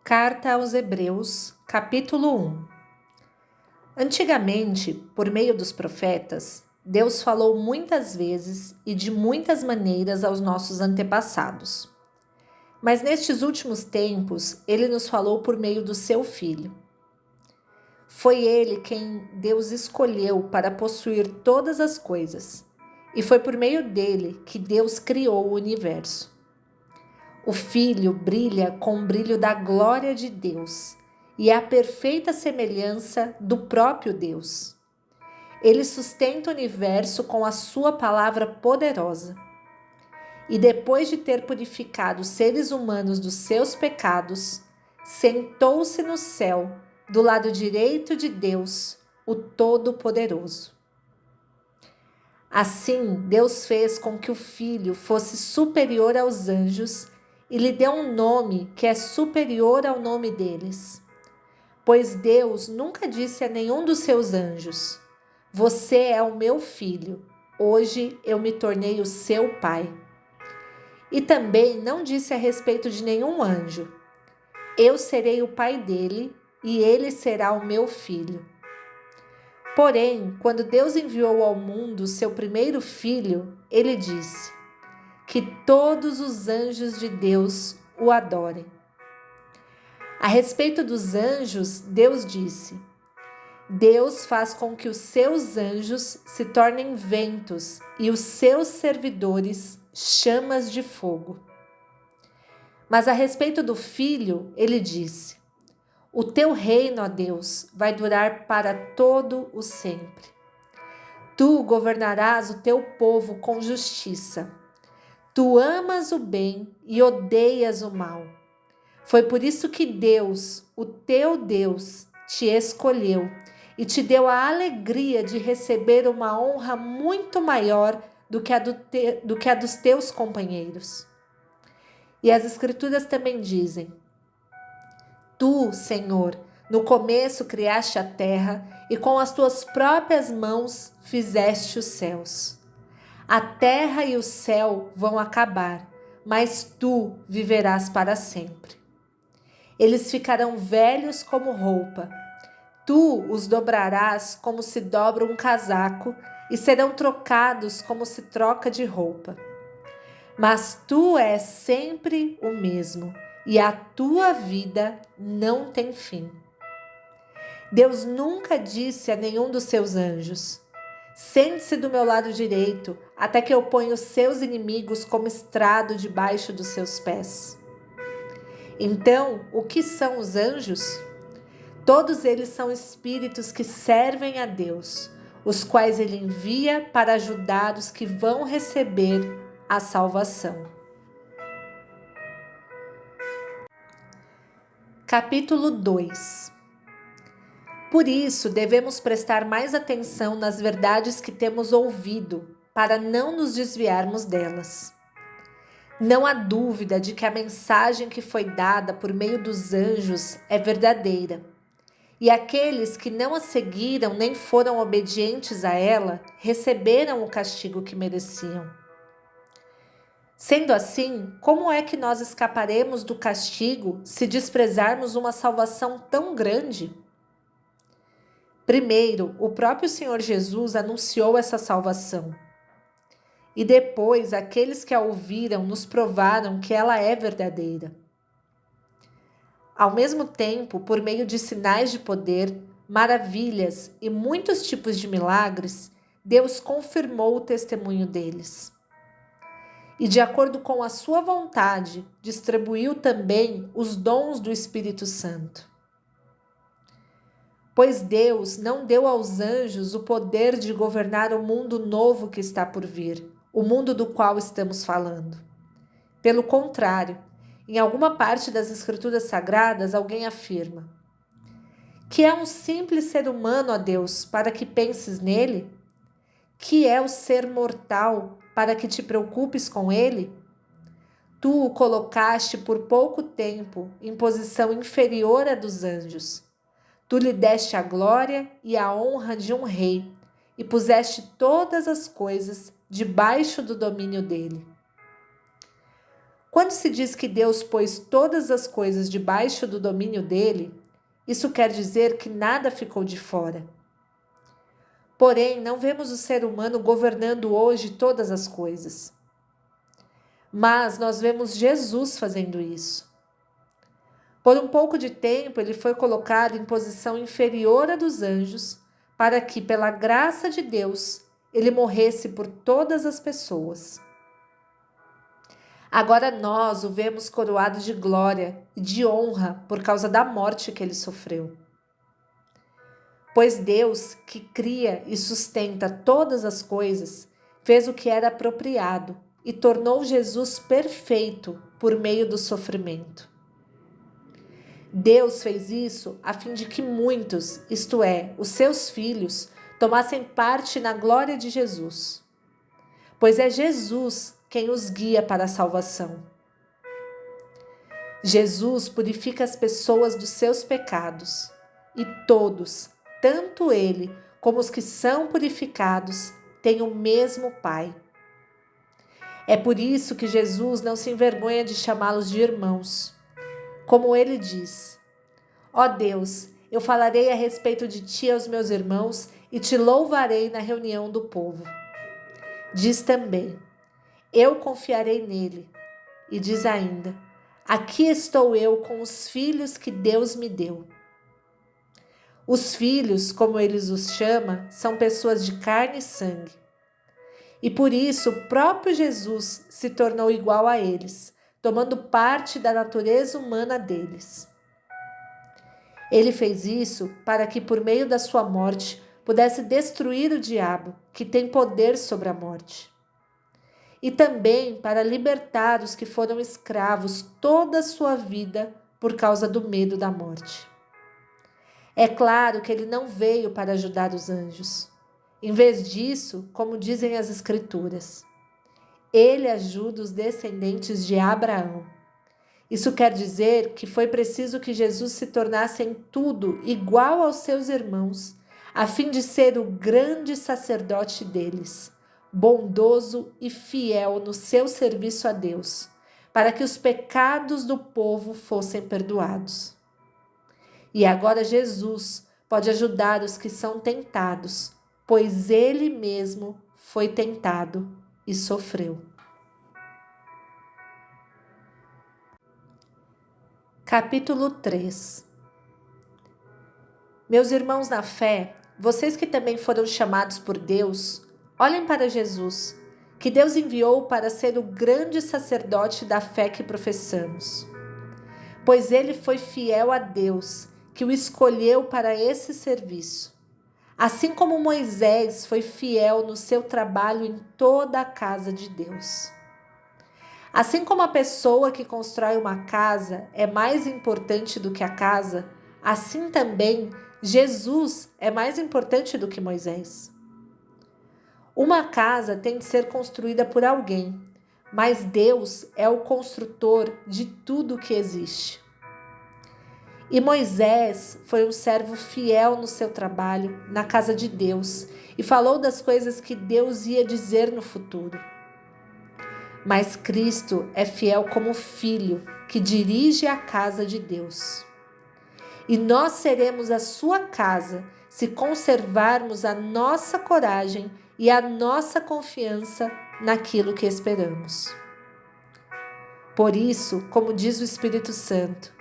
Carta aos Hebreus, capítulo 1. Antigamente, por meio dos profetas, Deus falou muitas vezes e de muitas maneiras aos nossos antepassados. Mas nestes últimos tempos, Ele nos falou por meio do Seu Filho. Foi Ele quem Deus escolheu para possuir todas as coisas, e foi por meio dele que Deus criou o universo. O Filho brilha com o brilho da glória de Deus e é a perfeita semelhança do próprio Deus. Ele sustenta o universo com a sua palavra poderosa. E depois de ter purificado os seres humanos dos seus pecados, sentou-se no céu, do lado direito de Deus, o Todo-Poderoso. Assim, Deus fez com que o Filho fosse superior aos anjos e lhe deu um nome que é superior ao nome deles. Pois Deus nunca disse a nenhum dos seus anjos: "Você é o meu filho, hoje eu me tornei o seu pai." E também não disse a respeito de nenhum anjo: "Eu serei o pai dele e ele será o meu filho." Porém, quando Deus enviou ao mundo seu primeiro filho, ele disse: "Que todos os anjos de Deus o adorem." A respeito dos anjos, Deus disse: "Deus faz com que os seus anjos se tornem ventos e os seus servidores chamas de fogo." Mas a respeito do Filho, ele disse: "O teu reino, ó Deus, vai durar para todo o sempre. Tu governarás o teu povo com justiça. Tu amas o bem e odeias o mal. Foi por isso que Deus, o teu Deus, te escolheu e te deu a alegria de receber uma honra muito maior do que a dos teus companheiros." E as Escrituras também dizem: "Tu, Senhor, no começo criaste a terra e com as tuas próprias mãos fizeste os céus. A terra e o céu vão acabar, mas tu viverás para sempre. Eles ficarão velhos como roupa. Tu os dobrarás como se dobra um casaco e serão trocados como se troca de roupa. Mas tu és sempre o mesmo e a tua vida não tem fim." Deus nunca disse a nenhum dos seus anjos: "Sente-se do meu lado direito, até que eu ponha os seus inimigos como estrado debaixo dos seus pés." Então, o que são os anjos? Todos eles são espíritos que servem a Deus, os quais ele envia para ajudar os que vão receber a salvação. Capítulo 2. Por isso, devemos prestar mais atenção nas verdades que temos ouvido, para não nos desviarmos delas. Não há dúvida de que a mensagem que foi dada por meio dos anjos é verdadeira, e aqueles que não a seguiram nem foram obedientes a ela receberam o castigo que mereciam. Sendo assim, como é que nós escaparemos do castigo se desprezarmos uma salvação tão grande? Primeiro, o próprio Senhor Jesus anunciou essa salvação. E depois, aqueles que a ouviram nos provaram que ela é verdadeira. Ao mesmo tempo, por meio de sinais de poder, maravilhas e muitos tipos de milagres, Deus confirmou o testemunho deles. E de acordo com a sua vontade, distribuiu também os dons do Espírito Santo. Pois Deus não deu aos anjos o poder de governar o mundo novo que está por vir, o mundo do qual estamos falando. Pelo contrário, em alguma parte das Escrituras Sagradas, alguém afirma: "Que é um simples ser humano, ó Deus, para que penses nele? Que é o ser mortal, para que te preocupes com ele? Tu o colocaste por pouco tempo em posição inferior à dos anjos. Tu lhe deste a glória e a honra de um rei e puseste todas as coisas debaixo do domínio dele." Quando se diz que Deus pôs todas as coisas debaixo do domínio dele, isso quer dizer que nada ficou de fora. Porém, não vemos o ser humano governando hoje todas as coisas. Mas nós vemos Jesus fazendo isso. Por um pouco de tempo, ele foi colocado em posição inferior à dos anjos, para que, pela graça de Deus, ele morresse por todas as pessoas. Agora nós o vemos coroado de glória e de honra por causa da morte que ele sofreu. Pois Deus, que cria e sustenta todas as coisas, fez o que era apropriado e tornou Jesus perfeito por meio do sofrimento. Deus fez isso a fim de que muitos, isto é, os seus filhos, tomassem parte na glória de Jesus. Pois é Jesus quem os guia para a salvação. Jesus purifica as pessoas dos seus pecados, e todos, tanto ele como os que são purificados, têm o mesmo Pai. É por isso que Jesus não se envergonha de chamá-los de irmãos. Como ele diz: ó Deus, eu falarei a respeito de ti aos meus irmãos e te louvarei na reunião do povo. Diz também: eu confiarei nele. E diz ainda: aqui estou eu com os filhos que Deus me deu. Os filhos, como ele os chama, são pessoas de carne e sangue. E por isso o próprio Jesus se tornou igual a eles, tomando parte da natureza humana deles. Ele fez isso para que, por meio da sua morte, pudesse destruir o diabo, que tem poder sobre a morte. E também para libertar os que foram escravos toda a sua vida por causa do medo da morte. É claro que ele não veio para ajudar os anjos. Em vez disso, como dizem as Escrituras, ele ajuda os descendentes de Abraão. Isso quer dizer que foi preciso que Jesus se tornasse em tudo igual aos seus irmãos, a fim de ser o grande sacerdote deles, bondoso e fiel no seu serviço a Deus, para que os pecados do povo fossem perdoados. E agora Jesus pode ajudar os que são tentados, pois ele mesmo foi tentado e sofreu. Capítulo 3. Meus irmãos na fé, vocês que também foram chamados por Deus, olhem para Jesus, que Deus enviou para ser o grande sacerdote da fé que professamos. Pois ele foi fiel a Deus, que o escolheu para esse serviço. Assim como Moisés foi fiel no seu trabalho em toda a casa de Deus. Assim como a pessoa que constrói uma casa é mais importante do que a casa, assim também Jesus é mais importante do que Moisés. Uma casa tem de ser construída por alguém, mas Deus é o construtor de tudo que existe. E Moisés foi um servo fiel no seu trabalho na casa de Deus e falou das coisas que Deus ia dizer no futuro. Mas Cristo é fiel como filho que dirige a casa de Deus. E nós seremos a sua casa se conservarmos a nossa coragem e a nossa confiança naquilo que esperamos. Por isso, como diz o Espírito Santo,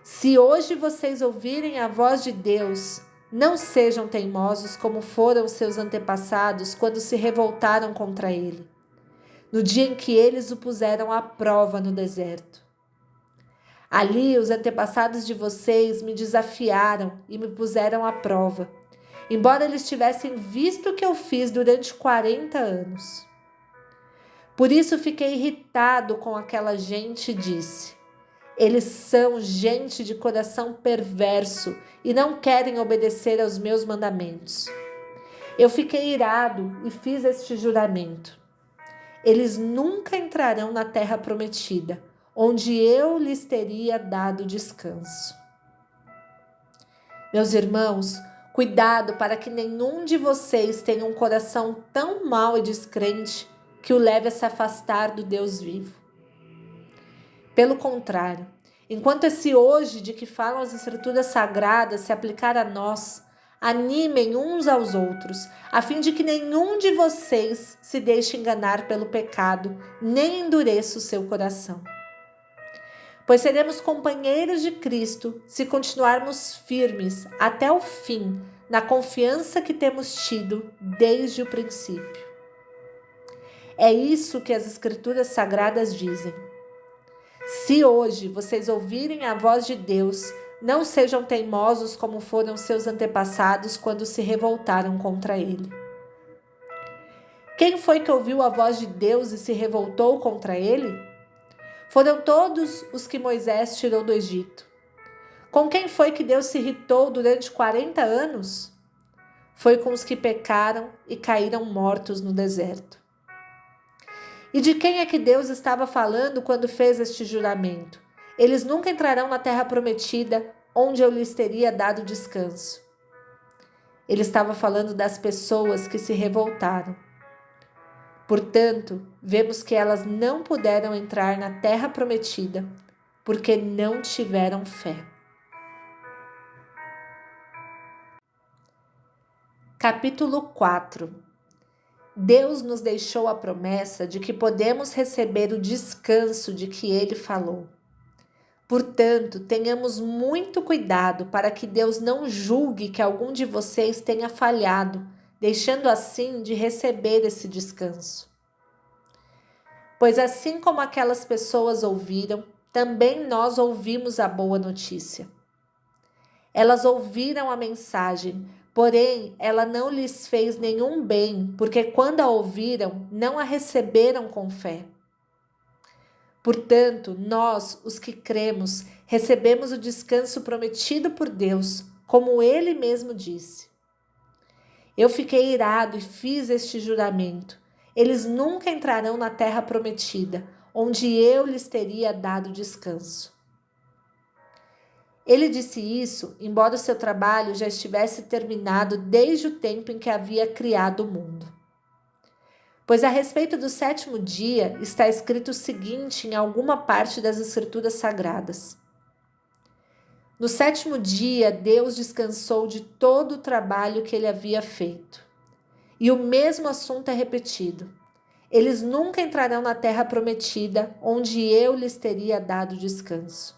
se hoje vocês ouvirem a voz de Deus, não sejam teimosos como foram seus antepassados quando se revoltaram contra ele, no dia em que eles o puseram à prova no deserto. Ali os antepassados de vocês me desafiaram e me puseram à prova, embora eles tivessem visto o que eu fiz durante 40 anos. Por isso fiquei irritado com aquela gente e disse: eles são gente de coração perverso e não querem obedecer aos meus mandamentos. Eu fiquei irado e fiz este juramento: eles nunca entrarão na terra prometida, onde eu lhes teria dado descanso. Meus irmãos, cuidado para que nenhum de vocês tenha um coração tão mau e descrente que o leve a se afastar do Deus vivo. Pelo contrário, enquanto esse hoje de que falam as Escrituras Sagradas se aplicar a nós, animem uns aos outros, a fim de que nenhum de vocês se deixe enganar pelo pecado, nem endureça o seu coração. Pois seremos companheiros de Cristo se continuarmos firmes até o fim, na confiança que temos tido desde o princípio. É isso que as Escrituras Sagradas dizem. Se hoje vocês ouvirem a voz de Deus, não sejam teimosos como foram seus antepassados quando se revoltaram contra ele. Quem foi que ouviu a voz de Deus e se revoltou contra ele? Foram todos os que Moisés tirou do Egito. Com quem foi que Deus se irritou durante 40 anos? Foi com os que pecaram e caíram mortos no deserto. E de quem é que Deus estava falando quando fez este juramento? Eles nunca entrarão na terra prometida, onde eu lhes teria dado descanso. Ele estava falando das pessoas que se revoltaram. Portanto, vemos que elas não puderam entrar na terra prometida, porque não tiveram fé. Capítulo 4. Deus nos deixou a promessa de que podemos receber o descanso de que Ele falou. Portanto, tenhamos muito cuidado para que Deus não julgue que algum de vocês tenha falhado, deixando assim de receber esse descanso. Pois assim como aquelas pessoas ouviram, também nós ouvimos a boa notícia. Elas ouviram a mensagem, porém ela não lhes fez nenhum bem, porque quando a ouviram, não a receberam com fé. Portanto, nós, os que cremos, recebemos o descanso prometido por Deus, como Ele mesmo disse. Eu fiquei irado e fiz este juramento. Eles nunca entrarão na terra prometida, onde eu lhes teria dado descanso. Ele disse isso, embora o seu trabalho já estivesse terminado desde o tempo em que havia criado o mundo. Pois a respeito do sétimo dia está escrito o seguinte em alguma parte das Escrituras Sagradas. No sétimo dia, Deus descansou de todo o trabalho que ele havia feito. E o mesmo assunto é repetido. Eles nunca entrarão na terra prometida, onde eu lhes teria dado descanso.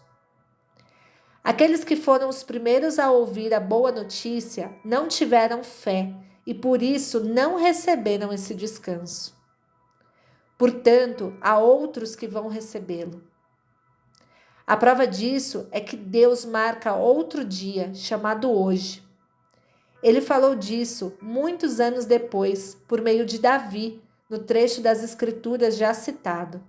Aqueles que foram os primeiros a ouvir a boa notícia não tiveram fé e por isso não receberam esse descanso. Portanto, há outros que vão recebê-lo. A prova disso é que Deus marca outro dia, chamado hoje. Ele falou disso muitos anos depois, por meio de Davi, no trecho das Escrituras já citado.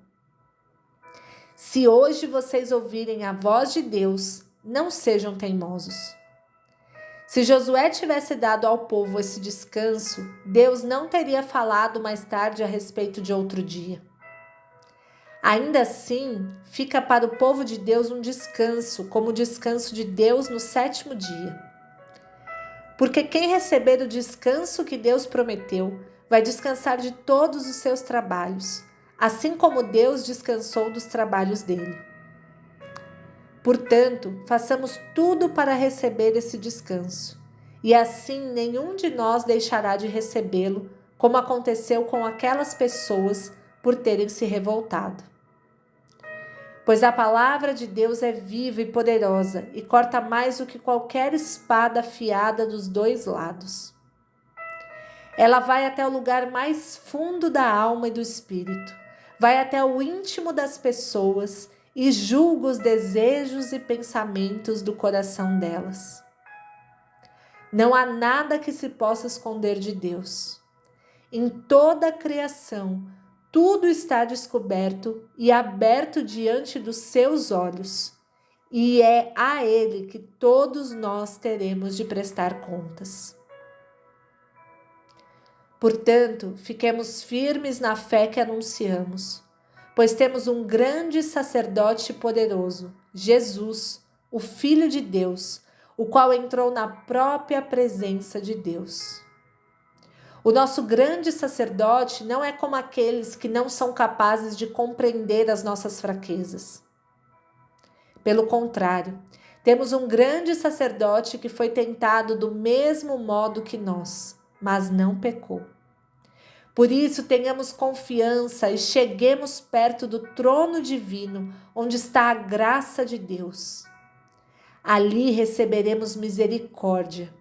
Se hoje vocês ouvirem a voz de Deus, não sejam teimosos. Se Josué tivesse dado ao povo esse descanso, Deus não teria falado mais tarde a respeito de outro dia. Ainda assim, fica para o povo de Deus um descanso, como o descanso de Deus no sétimo dia. Porque quem receber o descanso que Deus prometeu, vai descansar de todos os seus trabalhos, assim como Deus descansou dos trabalhos dele. Portanto, façamos tudo para receber esse descanso, e assim nenhum de nós deixará de recebê-lo, como aconteceu com aquelas pessoas por terem se revoltado. Pois a palavra de Deus é viva e poderosa e corta mais do que qualquer espada afiada dos dois lados. Ela vai até o lugar mais fundo da alma e do espírito, vai até o íntimo das pessoas e julga os desejos e pensamentos do coração delas. Não há nada que se possa esconder de Deus. Em toda a criação, tudo está descoberto e aberto diante dos seus olhos, e é a Ele que todos nós teremos de prestar contas. Portanto, fiquemos firmes na fé que anunciamos, pois temos um grande sacerdote poderoso, Jesus, o Filho de Deus, o qual entrou na própria presença de Deus. O nosso grande sacerdote não é como aqueles que não são capazes de compreender as nossas fraquezas. Pelo contrário, temos um grande sacerdote que foi tentado do mesmo modo que nós, mas não pecou. Por isso, tenhamos confiança e cheguemos perto do trono divino, onde está a graça de Deus. Ali receberemos misericórdia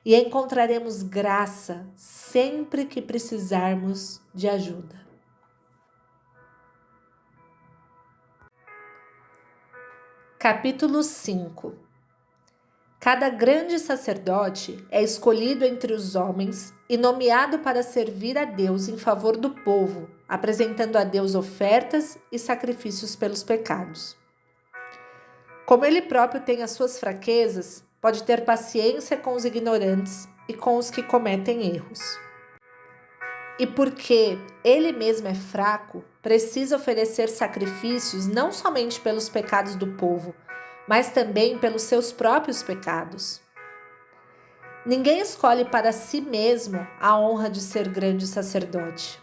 e encontraremos graça sempre que precisarmos de ajuda. Capítulo 5. Cada grande sacerdote é escolhido entre os homens e nomeado para servir a Deus em favor do povo, apresentando a Deus ofertas e sacrifícios pelos pecados. Como ele próprio tem as suas fraquezas, pode ter paciência com os ignorantes e com os que cometem erros. E porque ele mesmo é fraco, precisa oferecer sacrifícios não somente pelos pecados do povo, mas também pelos seus próprios pecados. Ninguém escolhe para si mesmo a honra de ser grande sacerdote.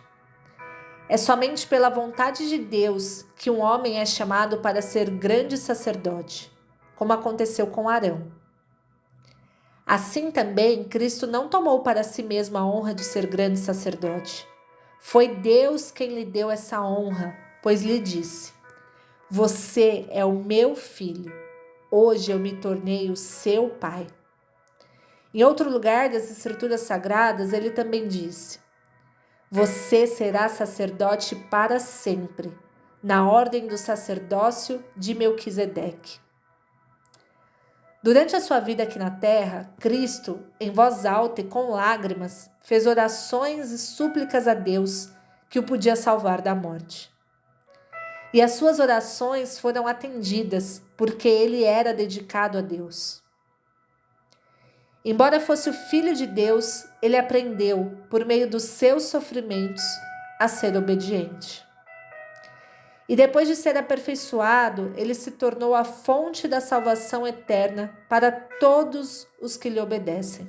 É somente pela vontade de Deus que um homem é chamado para ser grande sacerdote, como aconteceu com Arão. Assim também, Cristo não tomou para si mesmo a honra de ser grande sacerdote. Foi Deus quem lhe deu essa honra, pois lhe disse: "Você é o meu filho. Hoje eu me tornei o seu pai." Em outro lugar das Escrituras Sagradas, ele também disse: "Você será sacerdote para sempre, na ordem do sacerdócio de Melquisedeque." Durante a sua vida aqui na terra, Cristo, em voz alta e com lágrimas, fez orações e súplicas a Deus que o podia salvar da morte. E as suas orações foram atendidas, porque ele era dedicado a Deus. Embora fosse o Filho de Deus, ele aprendeu, por meio dos seus sofrimentos, a ser obediente. E depois de ser aperfeiçoado, ele se tornou a fonte da salvação eterna para todos os que lhe obedecem.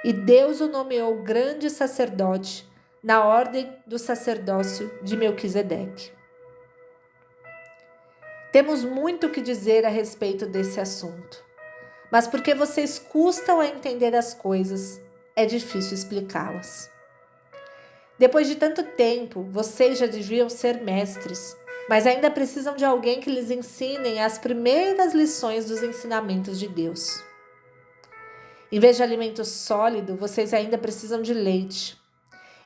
E Deus o nomeou grande sacerdote na ordem do sacerdócio de Melquisedeque. Temos muito o que dizer a respeito desse assunto, mas porque vocês custam a entender as coisas, é difícil explicá-las. Depois de tanto tempo, vocês já deviam ser mestres, mas ainda precisam de alguém que lhes ensine as primeiras lições dos ensinamentos de Deus. Em vez de alimento sólido, vocês ainda precisam de leite.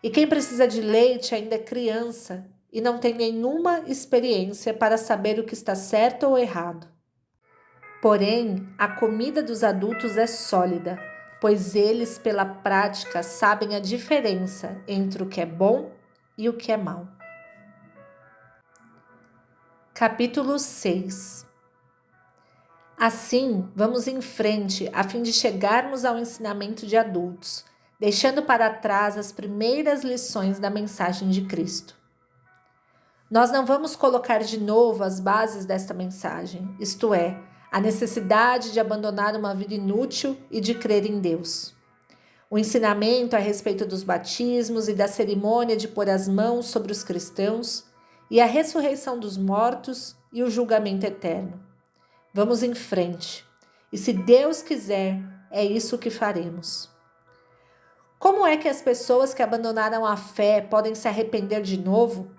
E quem precisa de leite ainda é criança e não tem nenhuma experiência para saber o que está certo ou errado. Porém, a comida dos adultos é sólida, pois eles, pela prática, sabem a diferença entre o que é bom e o que é mau. Capítulo 6. Assim, vamos em frente a fim de chegarmos ao ensinamento de adultos, deixando para trás as primeiras lições da mensagem de Cristo. Nós não vamos colocar de novo as bases desta mensagem, isto é, a necessidade de abandonar uma vida inútil e de crer em Deus. O ensinamento a respeito dos batismos e da cerimônia de pôr as mãos sobre os cristãos e a ressurreição dos mortos e o julgamento eterno. Vamos em frente, e se Deus quiser, é isso que faremos. Como é que as pessoas que abandonaram a fé podem se arrepender de novo?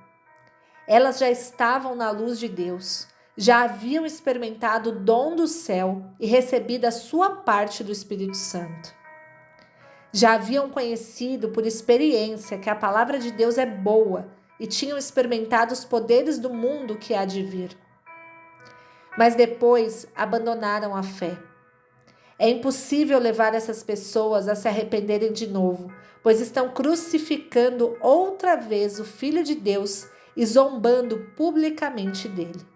Elas já estavam na luz de Deus, já haviam experimentado o dom do céu e recebido a sua parte do Espírito Santo. Já haviam conhecido por experiência que a palavra de Deus é boa e tinham experimentado os poderes do mundo que há de vir. Mas depois abandonaram a fé. É impossível levar essas pessoas a se arrependerem de novo, pois estão crucificando outra vez o Filho de Deus e zombando publicamente dele.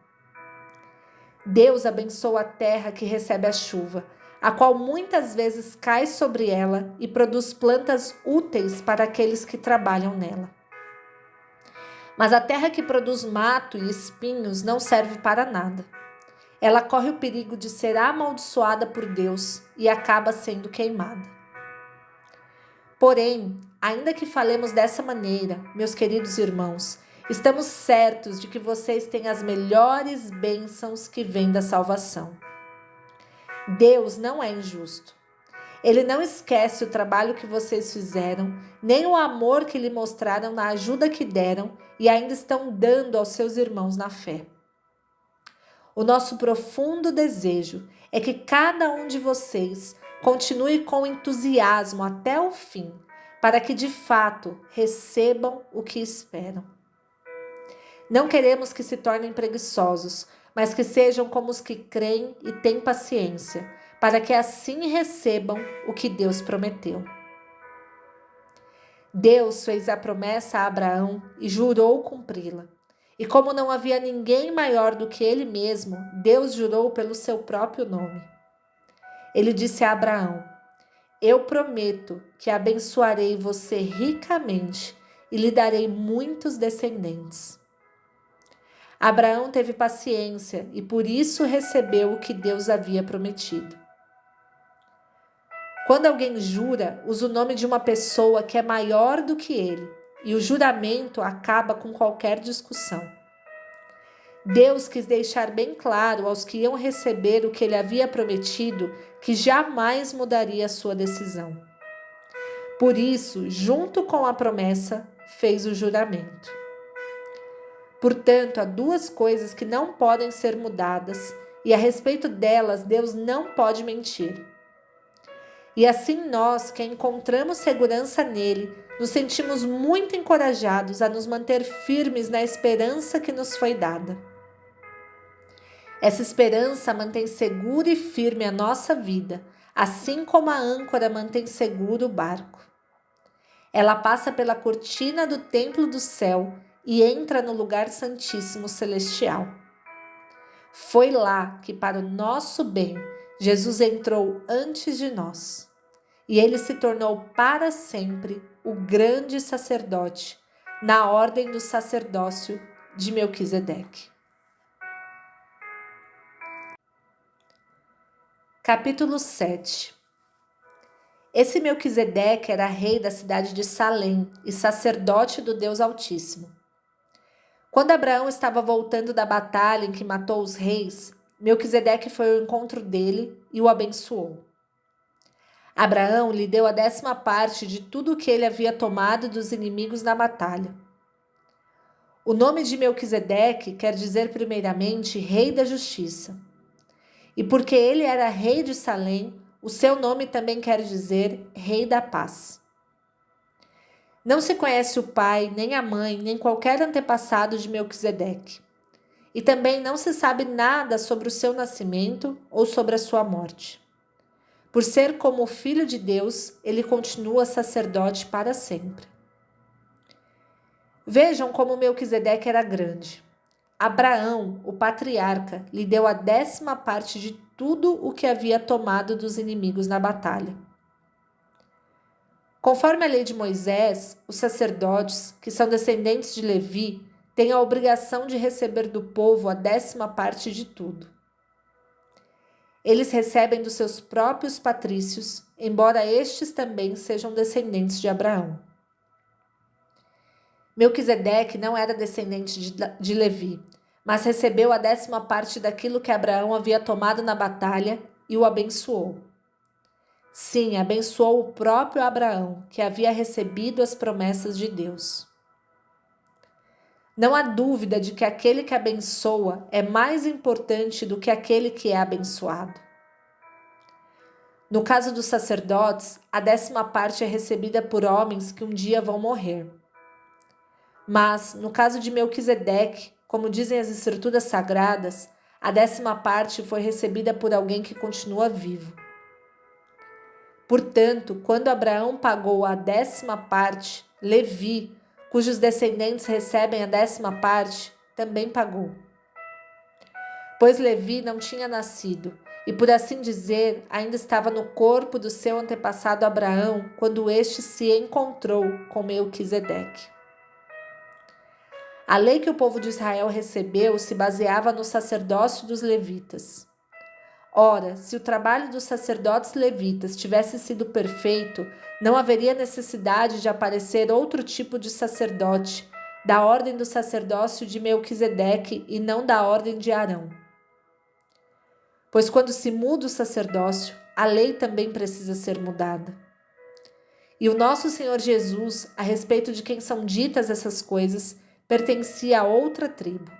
Deus abençoa a terra que recebe a chuva, a qual muitas vezes cai sobre ela e produz plantas úteis para aqueles que trabalham nela. Mas a terra que produz mato e espinhos não serve para nada. Ela corre o perigo de ser amaldiçoada por Deus e acaba sendo queimada. Porém, ainda que falemos dessa maneira, meus queridos irmãos, Estamos certos de que vocês têm as melhores bênçãos que vêm da salvação. Deus não é injusto. Ele não esquece o trabalho que vocês fizeram, nem o amor que lhe mostraram na ajuda que deram e ainda estão dando aos seus irmãos na fé. O nosso profundo desejo é que cada um de vocês continue com entusiasmo até o fim, para que de fato recebam o que esperam. Não queremos que se tornem preguiçosos, mas que sejam como os que creem e têm paciência, para que assim recebam o que Deus prometeu. Deus fez a promessa a Abraão e jurou cumpri-la. E como não havia ninguém maior do que ele mesmo, Deus jurou pelo seu próprio nome. Ele disse a Abraão: eu prometo que abençoarei você ricamente e lhe darei muitos descendentes. Abraão teve paciência e por isso recebeu o que Deus havia prometido. Quando alguém jura, usa o nome de uma pessoa que é maior do que ele, e o juramento acaba com qualquer discussão. Deus quis deixar bem claro aos que iam receber o que ele havia prometido que jamais mudaria sua decisão. Por isso, junto com a promessa, fez o juramento. Portanto, há duas coisas que não podem ser mudadas, e a respeito delas Deus não pode mentir. E assim nós, que encontramos segurança nele, nos sentimos muito encorajados a nos manter firmes na esperança que nos foi dada. Essa esperança mantém segura e firme a nossa vida, assim como a âncora mantém seguro o barco. Ela passa pela cortina do templo do céu e entra no lugar santíssimo celestial. Foi lá que, para o nosso bem, Jesus entrou antes de nós, e ele se tornou para sempre o grande sacerdote, na ordem do sacerdócio de Melquisedeque. Capítulo 7. Esse Melquisedeque era rei da cidade de Salém e sacerdote do Deus Altíssimo. Quando Abraão estava voltando da batalha em que matou os reis, Melquisedeque foi ao encontro dele e o abençoou. Abraão lhe deu a 10ª parte de tudo o que ele havia tomado dos inimigos na batalha. O nome de Melquisedeque quer dizer primeiramente rei da justiça. E porque ele era rei de Salém, o seu nome também quer dizer rei da paz. Não se conhece o pai, nem a mãe, nem qualquer antepassado de Melquisedeque. E também não se sabe nada sobre o seu nascimento ou sobre a sua morte. Por ser como o Filho de Deus, ele continua sacerdote para sempre. Vejam como Melquisedeque era grande. Abraão, o patriarca, lhe deu a 10ª parte de tudo o que havia tomado dos inimigos na batalha. Conforme a lei de Moisés, os sacerdotes, que são descendentes de Levi, têm a obrigação de receber do povo a 10ª parte de tudo. Eles recebem dos seus próprios patrícios, embora estes também sejam descendentes de Abraão. Melquisedeque não era descendente de Levi, mas recebeu a 10ª parte daquilo que Abraão havia tomado na batalha e o abençoou. Sim, abençoou o próprio Abraão, que havia recebido as promessas de Deus. Não há dúvida de que aquele que abençoa é mais importante do que aquele que é abençoado. No caso dos sacerdotes, a 10ª parte é recebida por homens que um dia vão morrer. Mas, no caso de Melquisedeque, como dizem as Escrituras Sagradas, a 10ª parte foi recebida por alguém que continua vivo. Portanto, quando Abraão pagou a 10ª parte, Levi, cujos descendentes recebem a 10ª parte, também pagou. Pois Levi não tinha nascido e, por assim dizer, ainda estava no corpo do seu antepassado Abraão quando este se encontrou com Melquisedeque. A lei que o povo de Israel recebeu se baseava no sacerdócio dos levitas. Ora, se o trabalho dos sacerdotes levitas tivesse sido perfeito, não haveria necessidade de aparecer outro tipo de sacerdote, da ordem do sacerdócio de Melquisedeque e não da ordem de Arão. Pois quando se muda o sacerdócio, a lei também precisa ser mudada. E o nosso Senhor Jesus, a respeito de quem são ditas essas coisas, pertencia a outra tribo.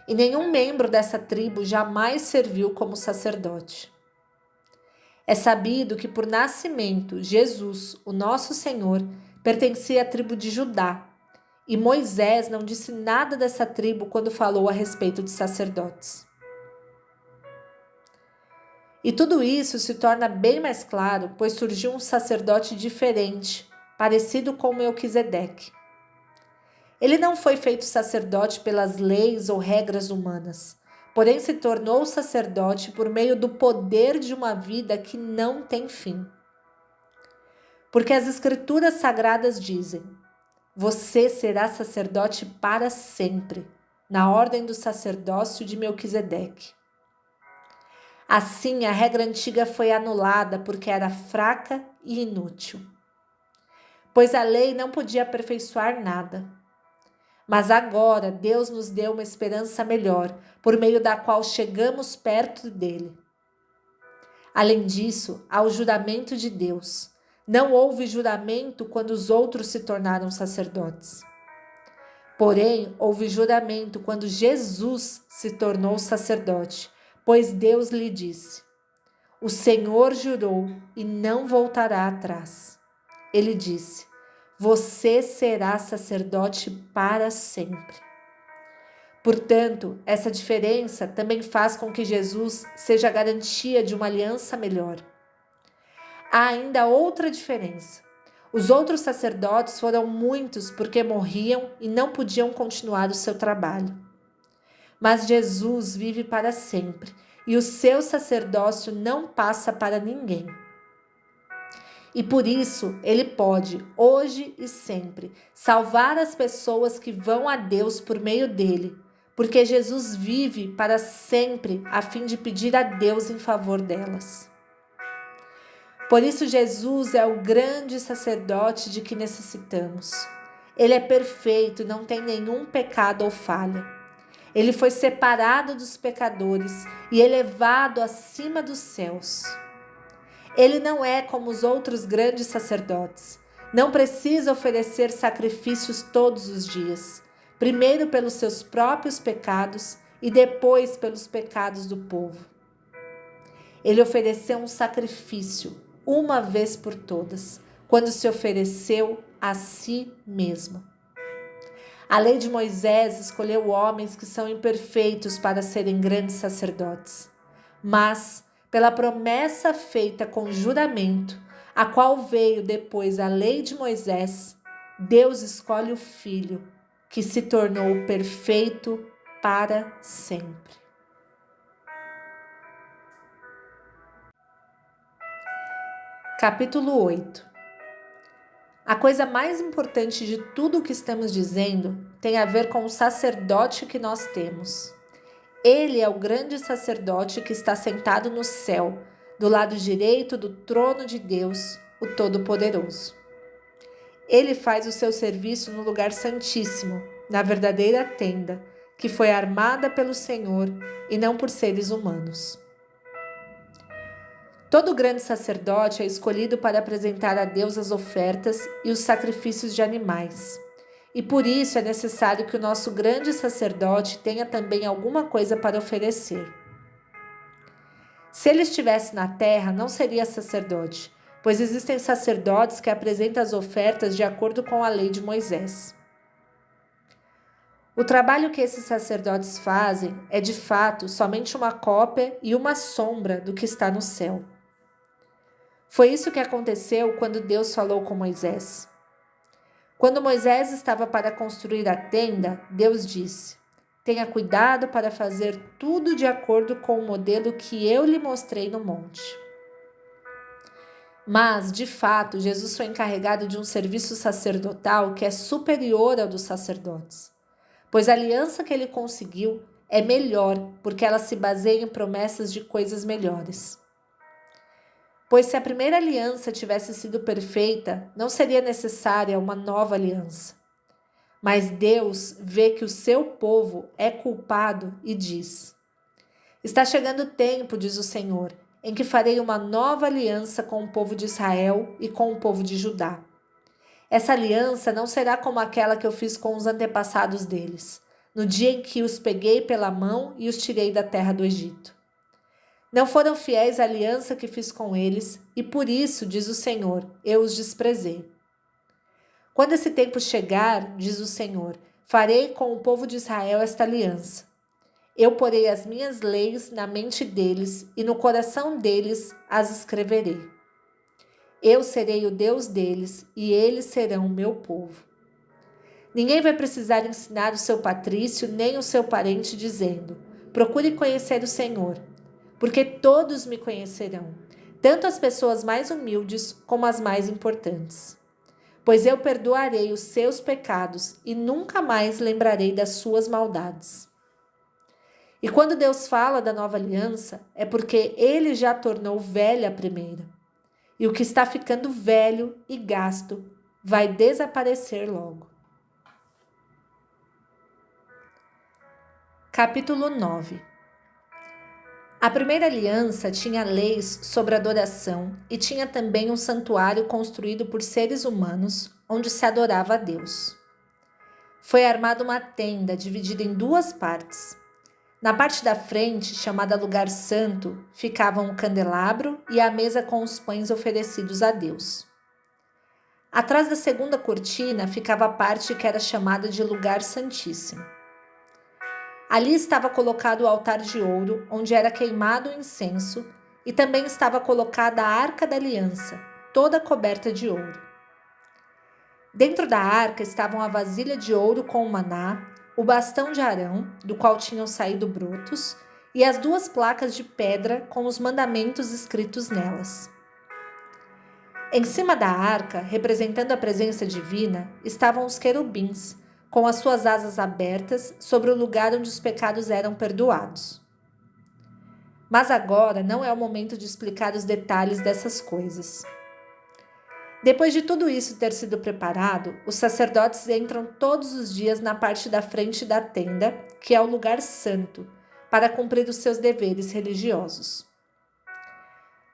E nenhum membro dessa tribo jamais serviu como sacerdote. É sabido que por nascimento, Jesus, o nosso Senhor, pertencia à tribo de Judá, e Moisés não disse nada dessa tribo quando falou a respeito de sacerdotes. E tudo isso se torna bem mais claro, pois surgiu um sacerdote diferente, parecido com Melquisedeque. Ele não foi feito sacerdote pelas leis ou regras humanas, porém se tornou sacerdote por meio do poder de uma vida que não tem fim. Porque as Escrituras Sagradas dizem: você será sacerdote para sempre, na ordem do sacerdócio de Melquisedeque. Assim, a regra antiga foi anulada porque era fraca e inútil. Pois a lei não podia aperfeiçoar nada. Mas agora Deus nos deu uma esperança melhor, por meio da qual chegamos perto dele. Além disso, há o juramento de Deus. Não houve juramento quando os outros se tornaram sacerdotes. Porém, houve juramento quando Jesus se tornou sacerdote, pois Deus lhe disse: o Senhor jurou e não voltará atrás. Ele disse: você será sacerdote para sempre. Portanto, essa diferença também faz com que Jesus seja a garantia de uma aliança melhor. Há ainda outra diferença. Os outros sacerdotes foram muitos porque morriam e não podiam continuar o seu trabalho. Mas Jesus vive para sempre e o seu sacerdócio não passa para ninguém. E por isso ele pode, hoje e sempre, salvar as pessoas que vão a Deus por meio dele, porque Jesus vive para sempre a fim de pedir a Deus em favor delas. Por isso Jesus é o grande sacerdote de que necessitamos. Ele é perfeito e não tem nenhum pecado ou falha. Ele foi separado dos pecadores e elevado acima dos céus. Ele não é como os outros grandes sacerdotes. Não precisa oferecer sacrifícios todos os dias, primeiro pelos seus próprios pecados e depois pelos pecados do povo. Ele ofereceu um sacrifício uma vez por todas, quando se ofereceu a si mesmo. A lei de Moisés escolheu homens que são imperfeitos para serem grandes sacerdotes, mas pela promessa feita com juramento, a qual veio depois a lei de Moisés, Deus escolhe o Filho, que se tornou perfeito para sempre. Capítulo 8. A coisa mais importante de tudo o que estamos dizendo tem a ver com o sacerdote que nós temos. Ele é o grande sacerdote que está sentado no céu, do lado direito do trono de Deus, o Todo-Poderoso. Ele faz o seu serviço no lugar santíssimo, na verdadeira tenda, que foi armada pelo Senhor e não por seres humanos. Todo grande sacerdote é escolhido para apresentar a Deus as ofertas e os sacrifícios de animais. E por isso é necessário que o nosso grande sacerdote tenha também alguma coisa para oferecer. Se ele estivesse na terra, não seria sacerdote, pois existem sacerdotes que apresentam as ofertas de acordo com a lei de Moisés. O trabalho que esses sacerdotes fazem é, de fato, somente uma cópia e uma sombra do que está no céu. Foi isso que aconteceu quando Deus falou com Moisés. Quando Moisés estava para construir a tenda, Deus disse: tenha cuidado para fazer tudo de acordo com o modelo que eu lhe mostrei no monte. Mas, de fato, Jesus foi encarregado de um serviço sacerdotal que é superior ao dos sacerdotes, pois a aliança que ele conseguiu é melhor porque ela se baseia em promessas de coisas melhores. Pois se a primeira aliança tivesse sido perfeita, não seria necessária uma nova aliança. Mas Deus vê que o seu povo é culpado e diz: Está chegando o tempo, diz o Senhor, em que farei uma nova aliança com o povo de Israel e com o povo de Judá. Essa aliança não será como aquela que eu fiz com os antepassados deles, no dia em que os peguei pela mão e os tirei da terra do Egito. Não foram fiéis à aliança que fiz com eles, e por isso, diz o Senhor, eu os desprezei. Quando esse tempo chegar, diz o Senhor, farei com o povo de Israel esta aliança. Eu porei as minhas leis na mente deles e no coração deles as escreverei. Eu serei o Deus deles e eles serão o meu povo. Ninguém vai precisar ensinar o seu patrício nem o seu parente dizendo: procure conhecer o Senhor, porque todos me conhecerão, tanto as pessoas mais humildes como as mais importantes. Pois eu perdoarei os seus pecados e nunca mais lembrarei das suas maldades. E quando Deus fala da nova aliança, é porque ele já tornou velha a primeira. E o que está ficando velho e gasto vai desaparecer logo. Capítulo 9. A primeira aliança tinha leis sobre adoração e tinha também um santuário construído por seres humanos, onde se adorava a Deus. Foi armada uma tenda dividida em duas partes. Na parte da frente, chamada Lugar Santo, ficavam o candelabro e a mesa com os pães oferecidos a Deus. Atrás da segunda cortina ficava a parte que era chamada de Lugar Santíssimo. Ali estava colocado o altar de ouro, onde era queimado o incenso, e também estava colocada a Arca da Aliança, toda coberta de ouro. Dentro da arca estavam a vasilha de ouro com o maná, o bastão de Arão, do qual tinham saído brotos, e as duas placas de pedra com os mandamentos escritos nelas. Em cima da arca, representando a presença divina, estavam os querubins, com as suas asas abertas sobre o lugar onde os pecados eram perdoados. Mas agora não é o momento de explicar os detalhes dessas coisas. Depois de tudo isso ter sido preparado, os sacerdotes entram todos os dias na parte da frente da tenda, que é o lugar santo, para cumprir os seus deveres religiosos.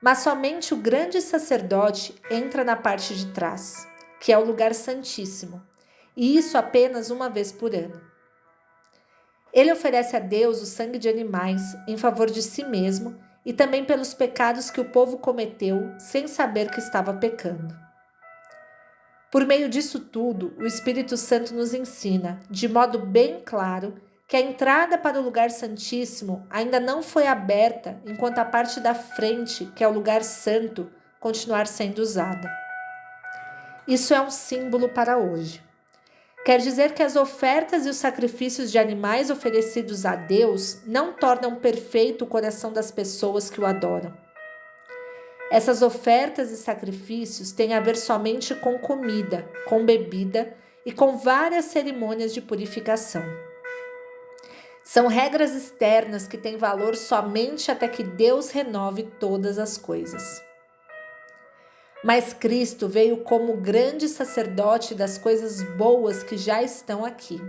Mas somente o grande sacerdote entra na parte de trás, que é o lugar santíssimo, e isso apenas uma vez por ano. Ele oferece a Deus o sangue de animais em favor de si mesmo e também pelos pecados que o povo cometeu sem saber que estava pecando. Por meio disso tudo, o Espírito Santo nos ensina, de modo bem claro, que a entrada para o lugar santíssimo ainda não foi aberta enquanto a parte da frente, que é o lugar santo, continuar sendo usada. Isso é um símbolo para hoje. Quer dizer que as ofertas e os sacrifícios de animais oferecidos a Deus não tornam perfeito o coração das pessoas que o adoram. Essas ofertas e sacrifícios têm a ver somente com comida, com bebida e com várias cerimônias de purificação. São regras externas que têm valor somente até que Deus renove todas as coisas. Mas Cristo veio como grande sacerdote das coisas boas que já estão aqui.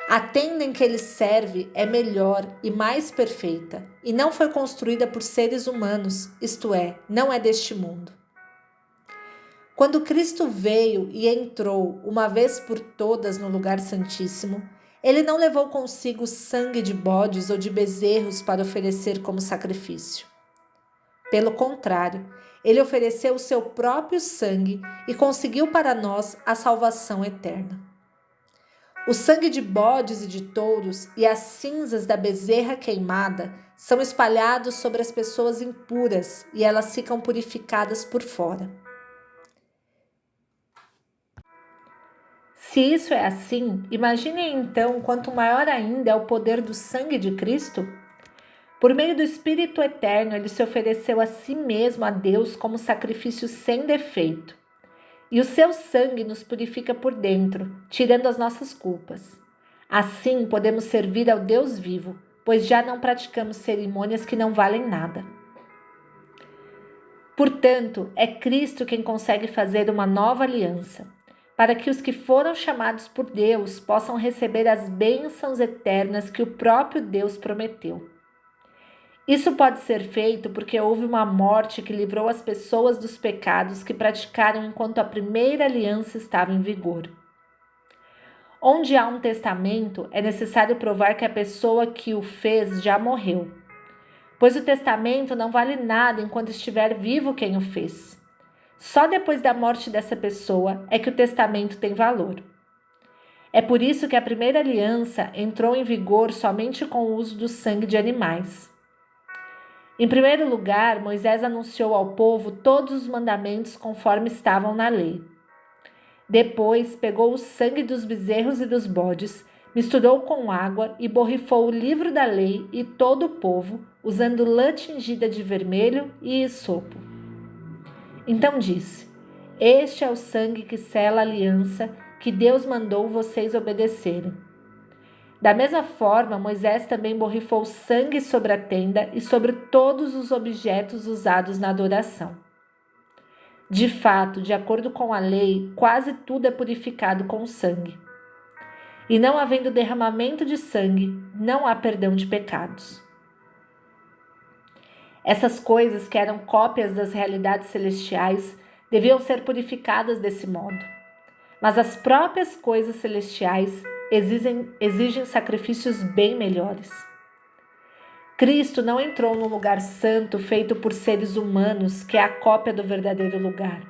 A tenda em que ele serve é melhor e mais perfeita, e não foi construída por seres humanos, isto é, não é deste mundo. Quando Cristo veio e entrou uma vez por todas no lugar santíssimo, ele não levou consigo sangue de bodes ou de bezerros para oferecer como sacrifício. Pelo contrário, ele ofereceu o seu próprio sangue e conseguiu para nós a salvação eterna. O sangue de bodes e de touros e as cinzas da bezerra queimada são espalhados sobre as pessoas impuras e elas ficam purificadas por fora. Se isso é assim, imaginem então quanto maior ainda é o poder do sangue de Cristo. Por meio do Espírito Eterno, ele se ofereceu a si mesmo a Deus como sacrifício sem defeito. E o seu sangue nos purifica por dentro, tirando as nossas culpas. Assim podemos servir ao Deus vivo, pois já não praticamos cerimônias que não valem nada. Portanto, é Cristo quem consegue fazer uma nova aliança. para que os que foram chamados por Deus possam receber as bênçãos eternas que o próprio Deus prometeu. Isso pode ser feito porque houve uma morte que livrou as pessoas dos pecados que praticaram enquanto a primeira aliança estava em vigor. Onde há um testamento, é necessário provar que a pessoa que o fez já morreu, pois o testamento não vale nada enquanto estiver vivo quem o fez. Só depois da morte dessa pessoa é que o testamento tem valor. É por isso que a primeira aliança entrou em vigor somente com o uso do sangue de animais. Em primeiro lugar, Moisés anunciou ao povo todos os mandamentos conforme estavam na lei. Depois, pegou o sangue dos bezerros e dos bodes, misturou com água e borrifou o livro da lei e todo o povo, usando lã tingida de vermelho e hisopo. Então disse: Este é o sangue que sela a aliança que Deus mandou vocês obedecerem. Da mesma forma, Moisés também borrifou sangue sobre a tenda e sobre todos os objetos usados na adoração. De fato, de acordo com a lei, quase tudo é purificado com sangue. E não havendo derramamento de sangue, não há perdão de pecados. Essas coisas, que eram cópias das realidades celestiais, deviam ser purificadas desse modo. Mas as próprias coisas celestiais exigem sacrifícios bem melhores. Cristo não entrou num lugar santo feito por seres humanos, que é a cópia do verdadeiro lugar.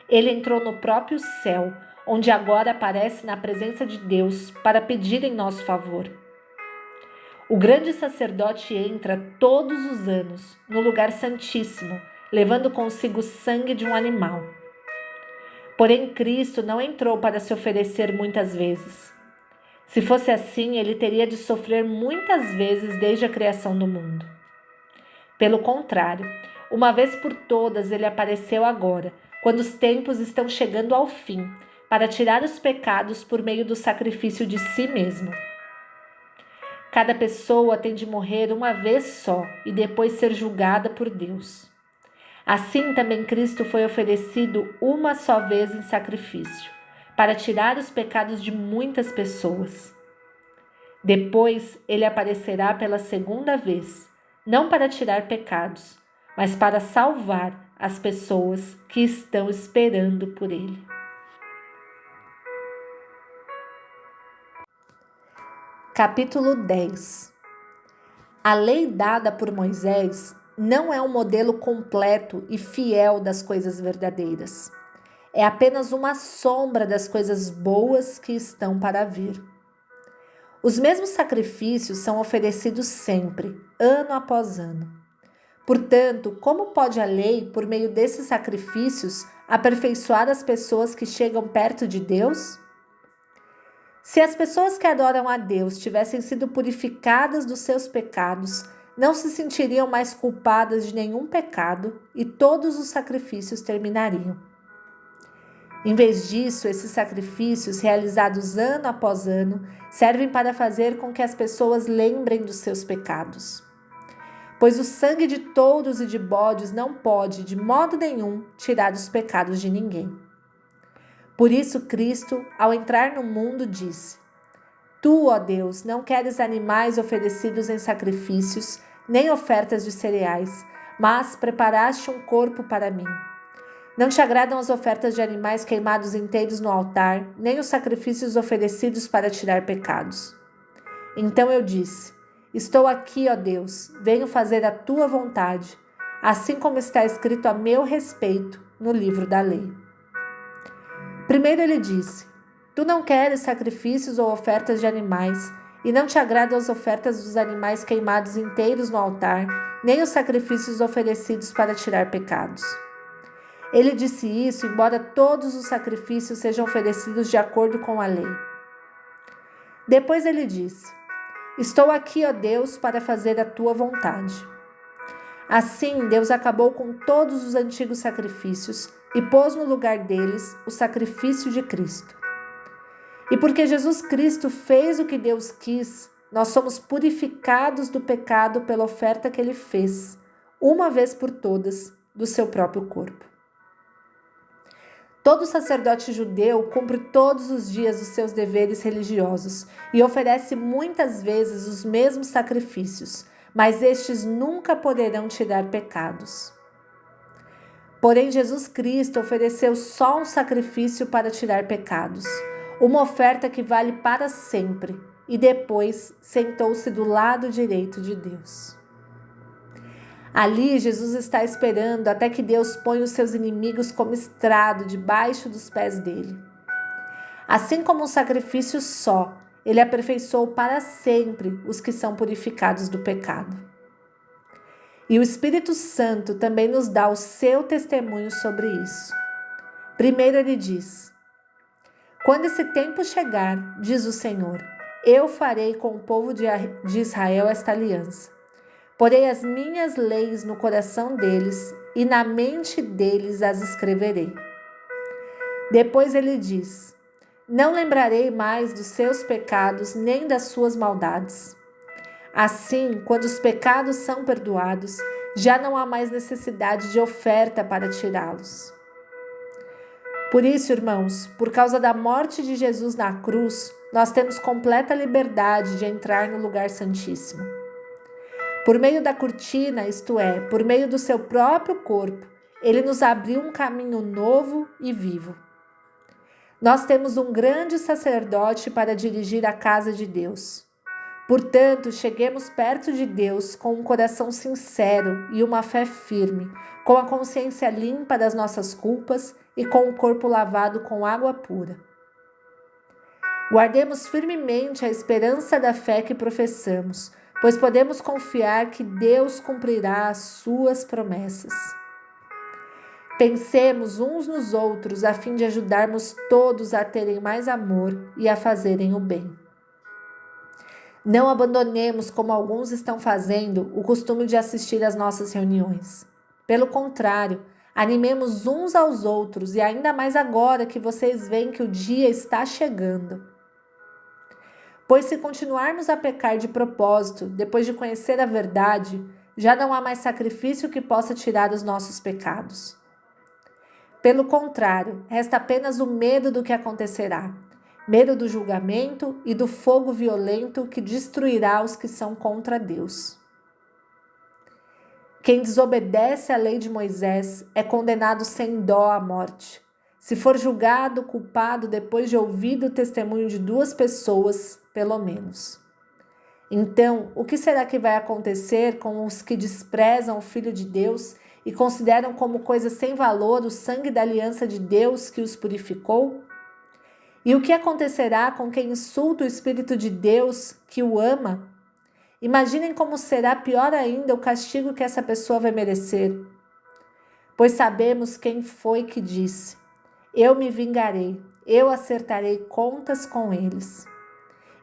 Ele entrou no próprio céu, onde agora aparece na presença de Deus para pedir em nosso favor. O grande sacerdote entra todos os anos no lugar santíssimo, levando consigo o sangue de um animal. Porém, Cristo não entrou para se oferecer muitas vezes. Se fosse assim, ele teria de sofrer muitas vezes desde a criação do mundo. Pelo contrário, uma vez por todas ele apareceu agora, quando os tempos estão chegando ao fim, para tirar os pecados por meio do sacrifício de si mesmo. Cada pessoa tem de morrer uma vez só e depois ser julgada por Deus. Assim também Cristo foi oferecido uma só vez em sacrifício, para tirar os pecados de muitas pessoas. Depois ele aparecerá pela segunda vez, não para tirar pecados, mas para salvar as pessoas que estão esperando por ele. Capítulo 10. A lei dada por Moisés não é um modelo completo e fiel das coisas verdadeiras. É apenas uma sombra das coisas boas que estão para vir. Os mesmos sacrifícios são oferecidos sempre, ano após ano. Portanto, como pode a lei, por meio desses sacrifícios, aperfeiçoar as pessoas que chegam perto de Deus? Se as pessoas que adoram a Deus tivessem sido purificadas dos seus pecados, não se sentiriam mais culpadas de nenhum pecado e todos os sacrifícios terminariam. Em vez disso, esses sacrifícios, realizados ano após ano, servem para fazer com que as pessoas lembrem dos seus pecados. Pois o sangue de touros e de bodes não pode, de modo nenhum, tirar os pecados de ninguém. Por isso, Cristo, ao entrar no mundo, disse: Tu, ó Deus, não queres animais oferecidos em sacrifícios, nem ofertas de cereais, mas preparaste um corpo para mim. Não te agradam as ofertas de animais queimados inteiros no altar, nem os sacrifícios oferecidos para tirar pecados. Então eu disse: Estou aqui, ó Deus, venho fazer a tua vontade, assim como está escrito a meu respeito no livro da lei. Primeiro ele disse: Tu não queres sacrifícios ou ofertas de animais, e não te agradam as ofertas dos animais queimados inteiros no altar, nem os sacrifícios oferecidos para tirar pecados. Ele disse isso, embora todos os sacrifícios sejam oferecidos de acordo com a lei. Depois ele disse: Estou aqui, ó Deus, para fazer a tua vontade. Assim, Deus acabou com todos os antigos sacrifícios e pôs no lugar deles o sacrifício de Cristo. E porque Jesus Cristo fez o que Deus quis, nós somos purificados do pecado pela oferta que ele fez, uma vez por todas, do seu próprio corpo. Todo sacerdote judeu cumpre todos os dias os seus deveres religiosos e oferece muitas vezes os mesmos sacrifícios, mas estes nunca poderão tirar pecados. Porém, Jesus Cristo ofereceu só um sacrifício para tirar pecados, uma oferta que vale para sempre, e depois sentou-se do lado direito de Deus. Ali, Jesus está esperando até que Deus ponha os seus inimigos como estrado debaixo dos pés dele. Assim como um sacrifício só, ele aperfeiçoou para sempre os que são purificados do pecado. E o Espírito Santo também nos dá o seu testemunho sobre isso. Primeiro ele diz: quando esse tempo chegar, diz o Senhor, eu farei com o povo de Israel esta aliança. Porei as minhas leis no coração deles e na mente deles as escreverei. Depois ele diz: não lembrarei mais dos seus pecados nem das suas maldades. Assim, quando os pecados são perdoados, já não há mais necessidade de oferta para tirá-los. Por isso, irmãos, por causa da morte de Jesus na cruz, nós temos completa liberdade de entrar no lugar santíssimo. Por meio da cortina, isto é, por meio do seu próprio corpo, ele nos abriu um caminho novo e vivo. Nós temos um grande sacerdote para dirigir a casa de Deus. Portanto, cheguemos perto de Deus com um coração sincero e uma fé firme, com a consciência limpa das nossas culpas e com o corpo lavado com água pura. Guardemos firmemente a esperança da fé que professamos, pois podemos confiar que Deus cumprirá as suas promessas. Pensemos uns nos outros a fim de ajudarmos todos a terem mais amor e a fazerem o bem. Não abandonemos, como alguns estão fazendo, o costume de assistir às nossas reuniões. Pelo contrário, animemos uns aos outros e ainda mais agora que vocês veem que o dia está chegando. Pois se continuarmos a pecar de propósito, depois de conhecer a verdade, já não há mais sacrifício que possa tirar os nossos pecados. Pelo contrário, resta apenas o medo do que acontecerá. Medo do julgamento e do fogo violento que destruirá os que são contra Deus. Quem desobedece à lei de Moisés é condenado sem dó à morte. Se for julgado culpado depois de ouvido o testemunho de 2 pessoas, pelo menos. Então, o que será que vai acontecer com os que desprezam o Filho de Deus e consideram como coisa sem valor o sangue da aliança de Deus que os purificou? E o que acontecerá com quem insulta o Espírito de Deus que o ama? Imaginem como será pior ainda o castigo que essa pessoa vai merecer. Pois sabemos quem foi que disse: eu me vingarei, eu acertarei contas com eles.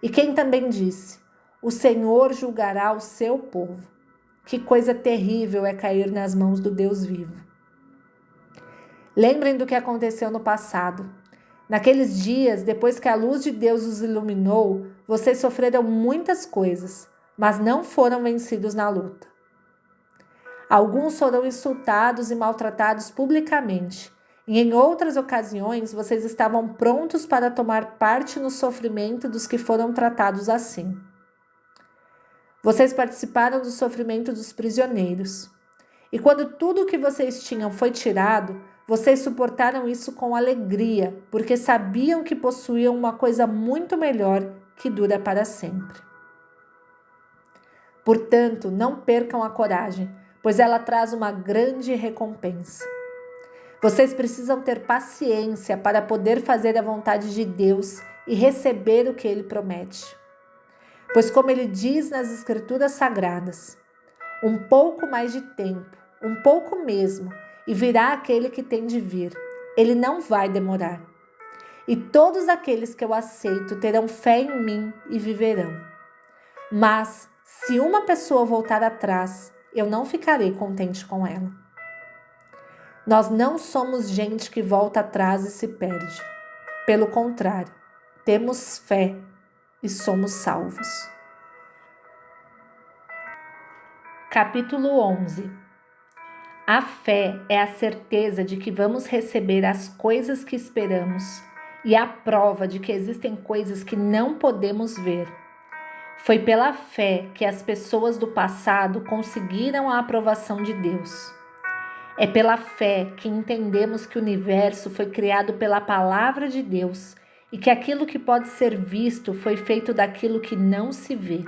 E quem também disse: o Senhor julgará o seu povo. Que coisa terrível é cair nas mãos do Deus vivo. Lembrem do que aconteceu no passado. Naqueles dias, depois que a luz de Deus os iluminou, vocês sofreram muitas coisas, mas não foram vencidos na luta. Alguns foram insultados e maltratados publicamente, e em outras ocasiões vocês estavam prontos para tomar parte no sofrimento dos que foram tratados assim. Vocês participaram do sofrimento dos prisioneiros. E quando tudo o que vocês tinham foi tirado, vocês suportaram isso com alegria, porque sabiam que possuíam uma coisa muito melhor que dura para sempre. Portanto, não percam a coragem, pois ela traz uma grande recompensa. Vocês precisam ter paciência para poder fazer a vontade de Deus e receber o que Ele promete. Pois como Ele diz nas Escrituras Sagradas, um pouco mais de tempo, um pouco mesmo, e virá aquele que tem de vir. Ele não vai demorar. E todos aqueles que eu aceito terão fé em mim e viverão. Mas, se uma pessoa voltar atrás, eu não ficarei contente com ela. Nós não somos gente que volta atrás e se perde. Pelo contrário, temos fé e somos salvos. Capítulo 11. A fé é a certeza de que vamos receber as coisas que esperamos e a prova de que existem coisas que não podemos ver. Foi pela fé que as pessoas do passado conseguiram a aprovação de Deus. É pela fé que entendemos que o universo foi criado pela palavra de Deus e que aquilo que pode ser visto foi feito daquilo que não se vê.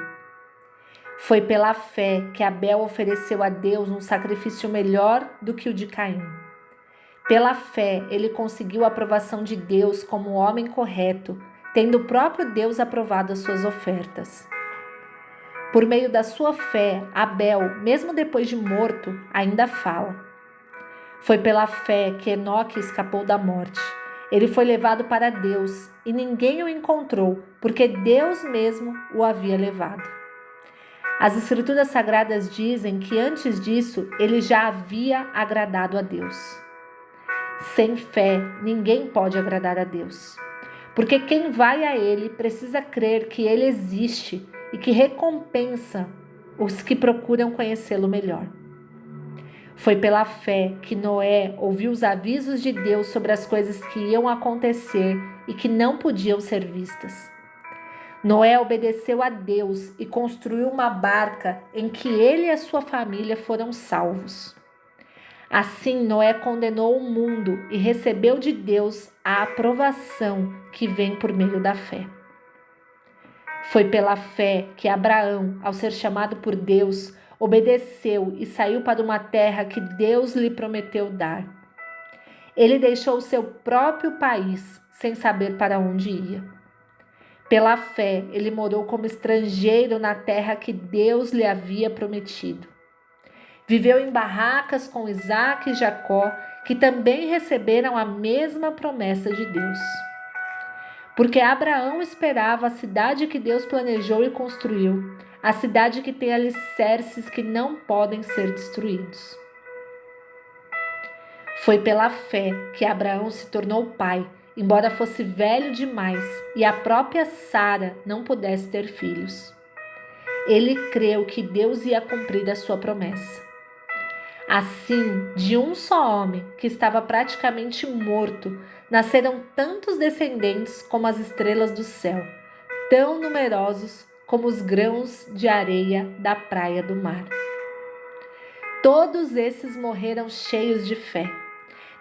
Foi pela fé que Abel ofereceu a Deus um sacrifício melhor do que o de Caim. Pela fé, ele conseguiu a aprovação de Deus como homem correto, tendo o próprio Deus aprovado as suas ofertas. Por meio da sua fé, Abel, mesmo depois de morto, ainda fala. Foi pela fé que Enoque escapou da morte. Ele foi levado para Deus e ninguém o encontrou, porque Deus mesmo o havia levado. As Escrituras Sagradas dizem que antes disso ele já havia agradado a Deus. Sem fé, ninguém pode agradar a Deus, porque quem vai a Ele precisa crer que Ele existe e que recompensa os que procuram conhecê-lo melhor. Foi pela fé que Noé ouviu os avisos de Deus sobre as coisas que iam acontecer e que não podiam ser vistas. Noé obedeceu a Deus e construiu uma barca em que ele e a sua família foram salvos. Assim, Noé condenou o mundo e recebeu de Deus a aprovação que vem por meio da fé. Foi pela fé que Abraão, ao ser chamado por Deus, obedeceu e saiu para uma terra que Deus lhe prometeu dar. Ele deixou o seu próprio país sem saber para onde ia. Pela fé, ele morou como estrangeiro na terra que Deus lhe havia prometido. Viveu em barracas com Isaac e Jacó, que também receberam a mesma promessa de Deus. Porque Abraão esperava a cidade que Deus planejou e construiu, a cidade que tem alicerces que não podem ser destruídos. Foi pela fé que Abraão se tornou pai, embora fosse velho demais e a própria Sara não pudesse ter filhos. Ele creu que Deus ia cumprir a sua promessa. Assim, de um só homem, que estava praticamente morto, nasceram tantos descendentes como as estrelas do céu, tão numerosos como os grãos de areia da praia do mar. Todos esses morreram cheios de fé.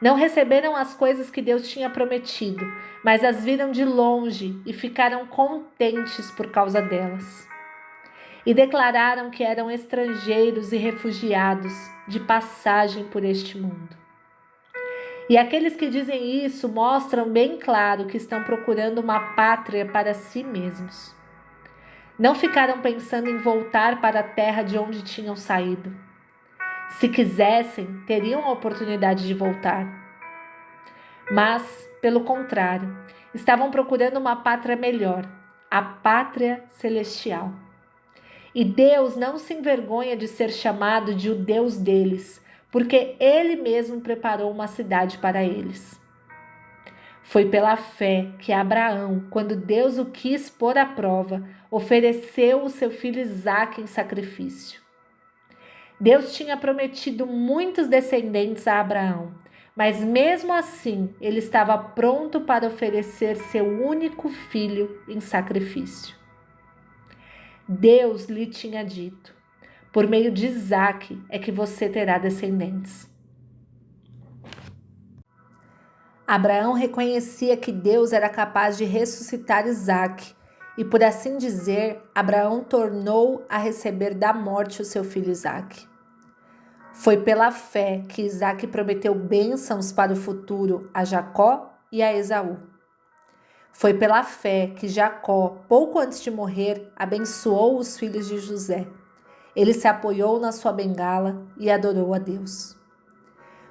Não receberam as coisas que Deus tinha prometido, mas as viram de longe e ficaram contentes por causa delas. E declararam que eram estrangeiros e refugiados de passagem por este mundo. E aqueles que dizem isso mostram bem claro que estão procurando uma pátria para si mesmos. Não ficaram pensando em voltar para a terra de onde tinham saído. Se quisessem, teriam a oportunidade de voltar. Mas, pelo contrário, estavam procurando uma pátria melhor, a pátria celestial. E Deus não se envergonha de ser chamado de o Deus deles, porque Ele mesmo preparou uma cidade para eles. Foi pela fé que Abraão, quando Deus o quis pôr à prova, ofereceu o seu filho Isaque em sacrifício. Deus tinha prometido muitos descendentes a Abraão, mas mesmo assim ele estava pronto para oferecer seu único filho em sacrifício. Deus lhe tinha dito: por meio de Isaque é que você terá descendentes. Abraão reconhecia que Deus era capaz de ressuscitar Isaque e, por assim dizer, Abraão tornou a receber da morte o seu filho Isaque. Foi pela fé que Isaque prometeu bênçãos para o futuro a Jacó e a Esaú. Foi pela fé que Jacó, pouco antes de morrer, abençoou os filhos de José. Ele se apoiou na sua bengala e adorou a Deus.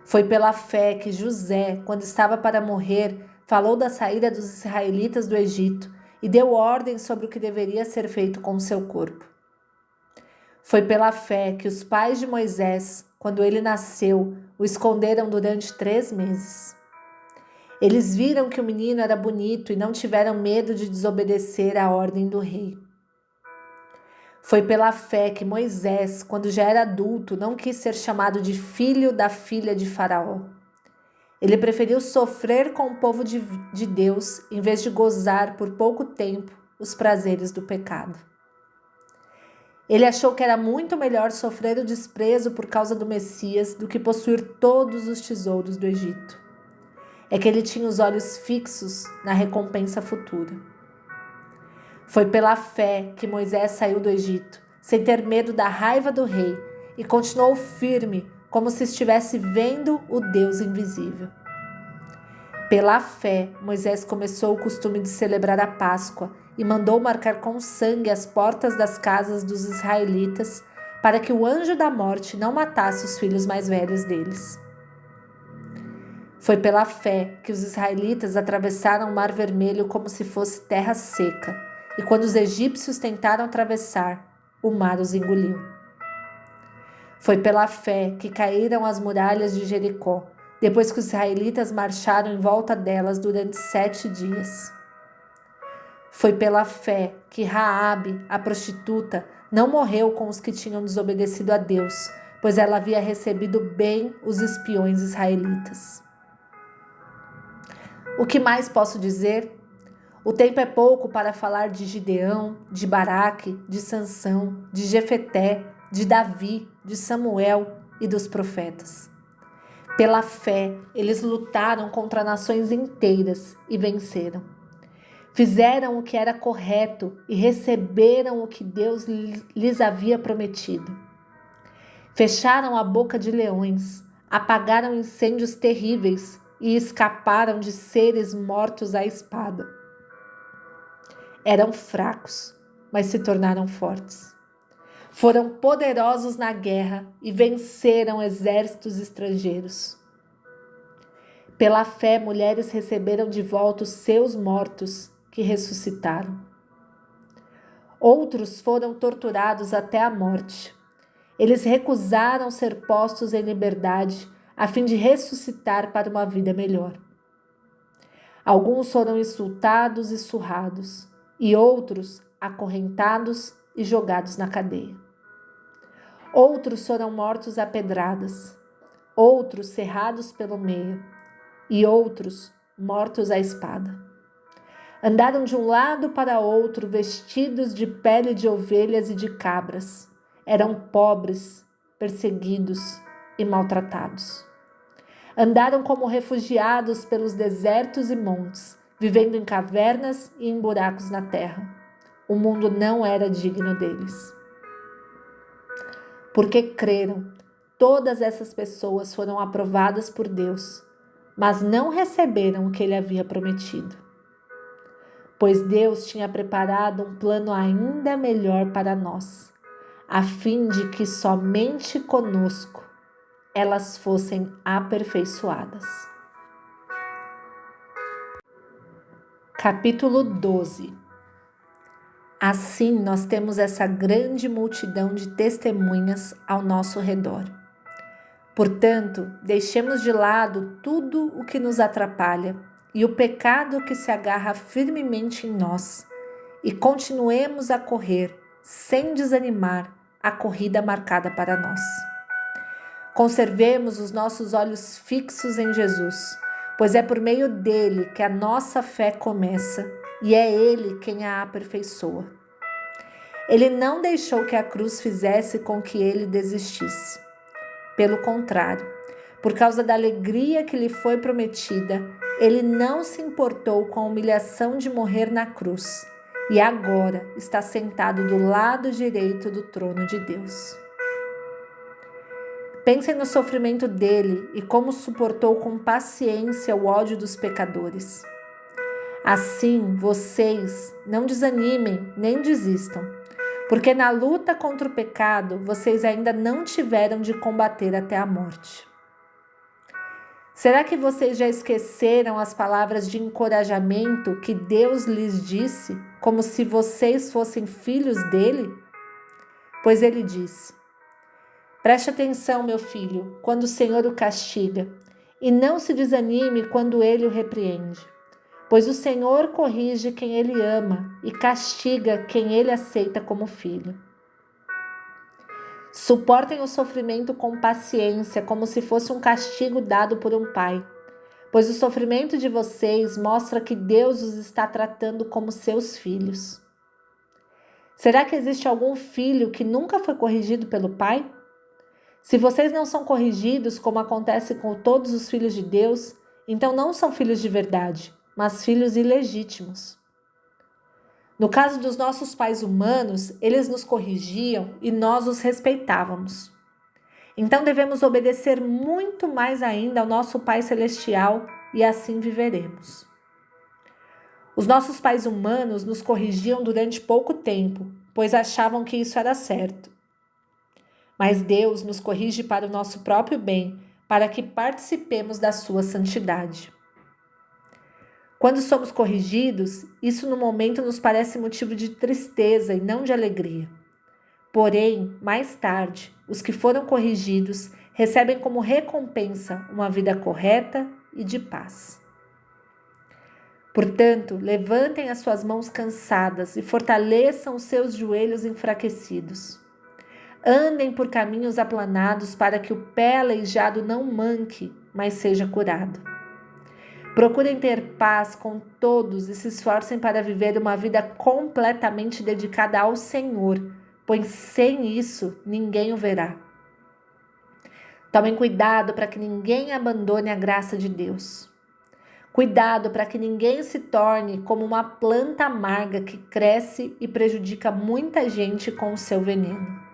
Foi pela fé que José, quando estava para morrer, falou da saída dos israelitas do Egito e deu ordem sobre o que deveria ser feito com o seu corpo. Foi pela fé que os pais de Moisés, quando ele nasceu, o esconderam durante 3 meses. Eles viram que o menino era bonito e não tiveram medo de desobedecer à ordem do rei. Foi pela fé que Moisés, quando já era adulto, não quis ser chamado de filho da filha de Faraó. Ele preferiu sofrer com o povo de Deus em vez de gozar por pouco tempo os prazeres do pecado. Ele achou que era muito melhor sofrer o desprezo por causa do Messias do que possuir todos os tesouros do Egito. É que ele tinha os olhos fixos na recompensa futura. Foi pela fé que Moisés saiu do Egito, sem ter medo da raiva do rei, e continuou firme, como se estivesse vendo o Deus invisível. Pela fé, Moisés começou o costume de celebrar a Páscoa e mandou marcar com sangue as portas das casas dos israelitas, para que o anjo da morte não matasse os filhos mais velhos deles. Foi pela fé que os israelitas atravessaram o Mar Vermelho como se fosse terra seca, e quando os egípcios tentaram atravessar, o mar os engoliu. Foi pela fé que caíram as muralhas de Jericó, depois que os israelitas marcharam em volta delas durante 7 dias. Foi pela fé que Raabe, a prostituta, não morreu com os que tinham desobedecido a Deus, pois ela havia recebido bem os espiões israelitas. O que mais posso dizer? O tempo é pouco para falar de Gideão, de Baraque, de Sansão, de Jefeté, de Davi, de Samuel e dos profetas. Pela fé, eles lutaram contra nações inteiras e venceram. Fizeram o que era correto e receberam o que Deus lhes havia prometido. Fecharam a boca de leões, apagaram incêndios terríveis e escaparam de seres mortos à espada. Eram fracos, mas se tornaram fortes. Foram poderosos na guerra e venceram exércitos estrangeiros. Pela fé, mulheres receberam de volta os seus mortos, que ressuscitaram. Outros foram torturados até a morte. Eles recusaram ser postos em liberdade, a fim de ressuscitar para uma vida melhor. Alguns foram insultados e surrados, e outros acorrentados e jogados na cadeia. Outros foram mortos a pedradas, outros cerrados pelo meio, e outros mortos à espada. Andaram de um lado para outro vestidos de pele de ovelhas e de cabras. Eram pobres, perseguidos e maltratados. Andaram como refugiados pelos desertos e montes, vivendo em cavernas e em buracos na terra. O mundo não era digno deles. Porque creram, todas essas pessoas foram aprovadas por Deus, mas não receberam o que ele havia prometido. Pois Deus tinha preparado um plano ainda melhor para nós, a fim de que somente conosco elas fossem aperfeiçoadas. Capítulo 12. Assim, nós temos essa grande multidão de testemunhas ao nosso redor. Portanto, deixemos de lado tudo o que nos atrapalha e o pecado que se agarra firmemente em nós, e continuemos a correr, sem desanimar, a corrida marcada para nós. Conservemos os nossos olhos fixos em Jesus, pois é por meio dele que a nossa fé começa e é ele quem a aperfeiçoa. Ele não deixou que a cruz fizesse com que ele desistisse. Pelo contrário, por causa da alegria que lhe foi prometida, ele não se importou com a humilhação de morrer na cruz e agora está sentado do lado direito do trono de Deus. Pensem no sofrimento dele e como suportou com paciência o ódio dos pecadores. Assim, vocês não desanimem nem desistam, porque na luta contra o pecado, vocês ainda não tiveram de combater até a morte. Será que vocês já esqueceram as palavras de encorajamento que Deus lhes disse, como se vocês fossem filhos dele? Pois ele disse: preste atenção, meu filho, quando o Senhor o castiga, e não se desanime quando ele o repreende. Pois o Senhor corrige quem ele ama e castiga quem ele aceita como filho. Suportem o sofrimento com paciência, como se fosse um castigo dado por um pai, pois o sofrimento de vocês mostra que Deus os está tratando como seus filhos. Será que existe algum filho que nunca foi corrigido pelo pai? Se vocês não são corrigidos, como acontece com todos os filhos de Deus, então não são filhos de verdade, mas filhos ilegítimos. No caso dos nossos pais humanos, eles nos corrigiam e nós os respeitávamos. Então devemos obedecer muito mais ainda ao nosso Pai Celestial e assim viveremos. Os nossos pais humanos nos corrigiam durante pouco tempo, pois achavam que isso era certo. Mas Deus nos corrige para o nosso próprio bem, para que participemos da sua santidade. Quando somos corrigidos, isso no momento nos parece motivo de tristeza e não de alegria. Porém, mais tarde, os que foram corrigidos recebem como recompensa uma vida correta e de paz. Portanto, levantem as suas mãos cansadas e fortaleçam os seus joelhos enfraquecidos. Andem por caminhos aplanados para que o pé aleijado não manque, mas seja curado. Procurem ter paz com todos e se esforcem para viver uma vida completamente dedicada ao Senhor, pois sem isso ninguém o verá. Tomem cuidado para que ninguém abandone a graça de Deus. Cuidado para que ninguém se torne como uma planta amarga que cresce e prejudica muita gente com o seu veneno.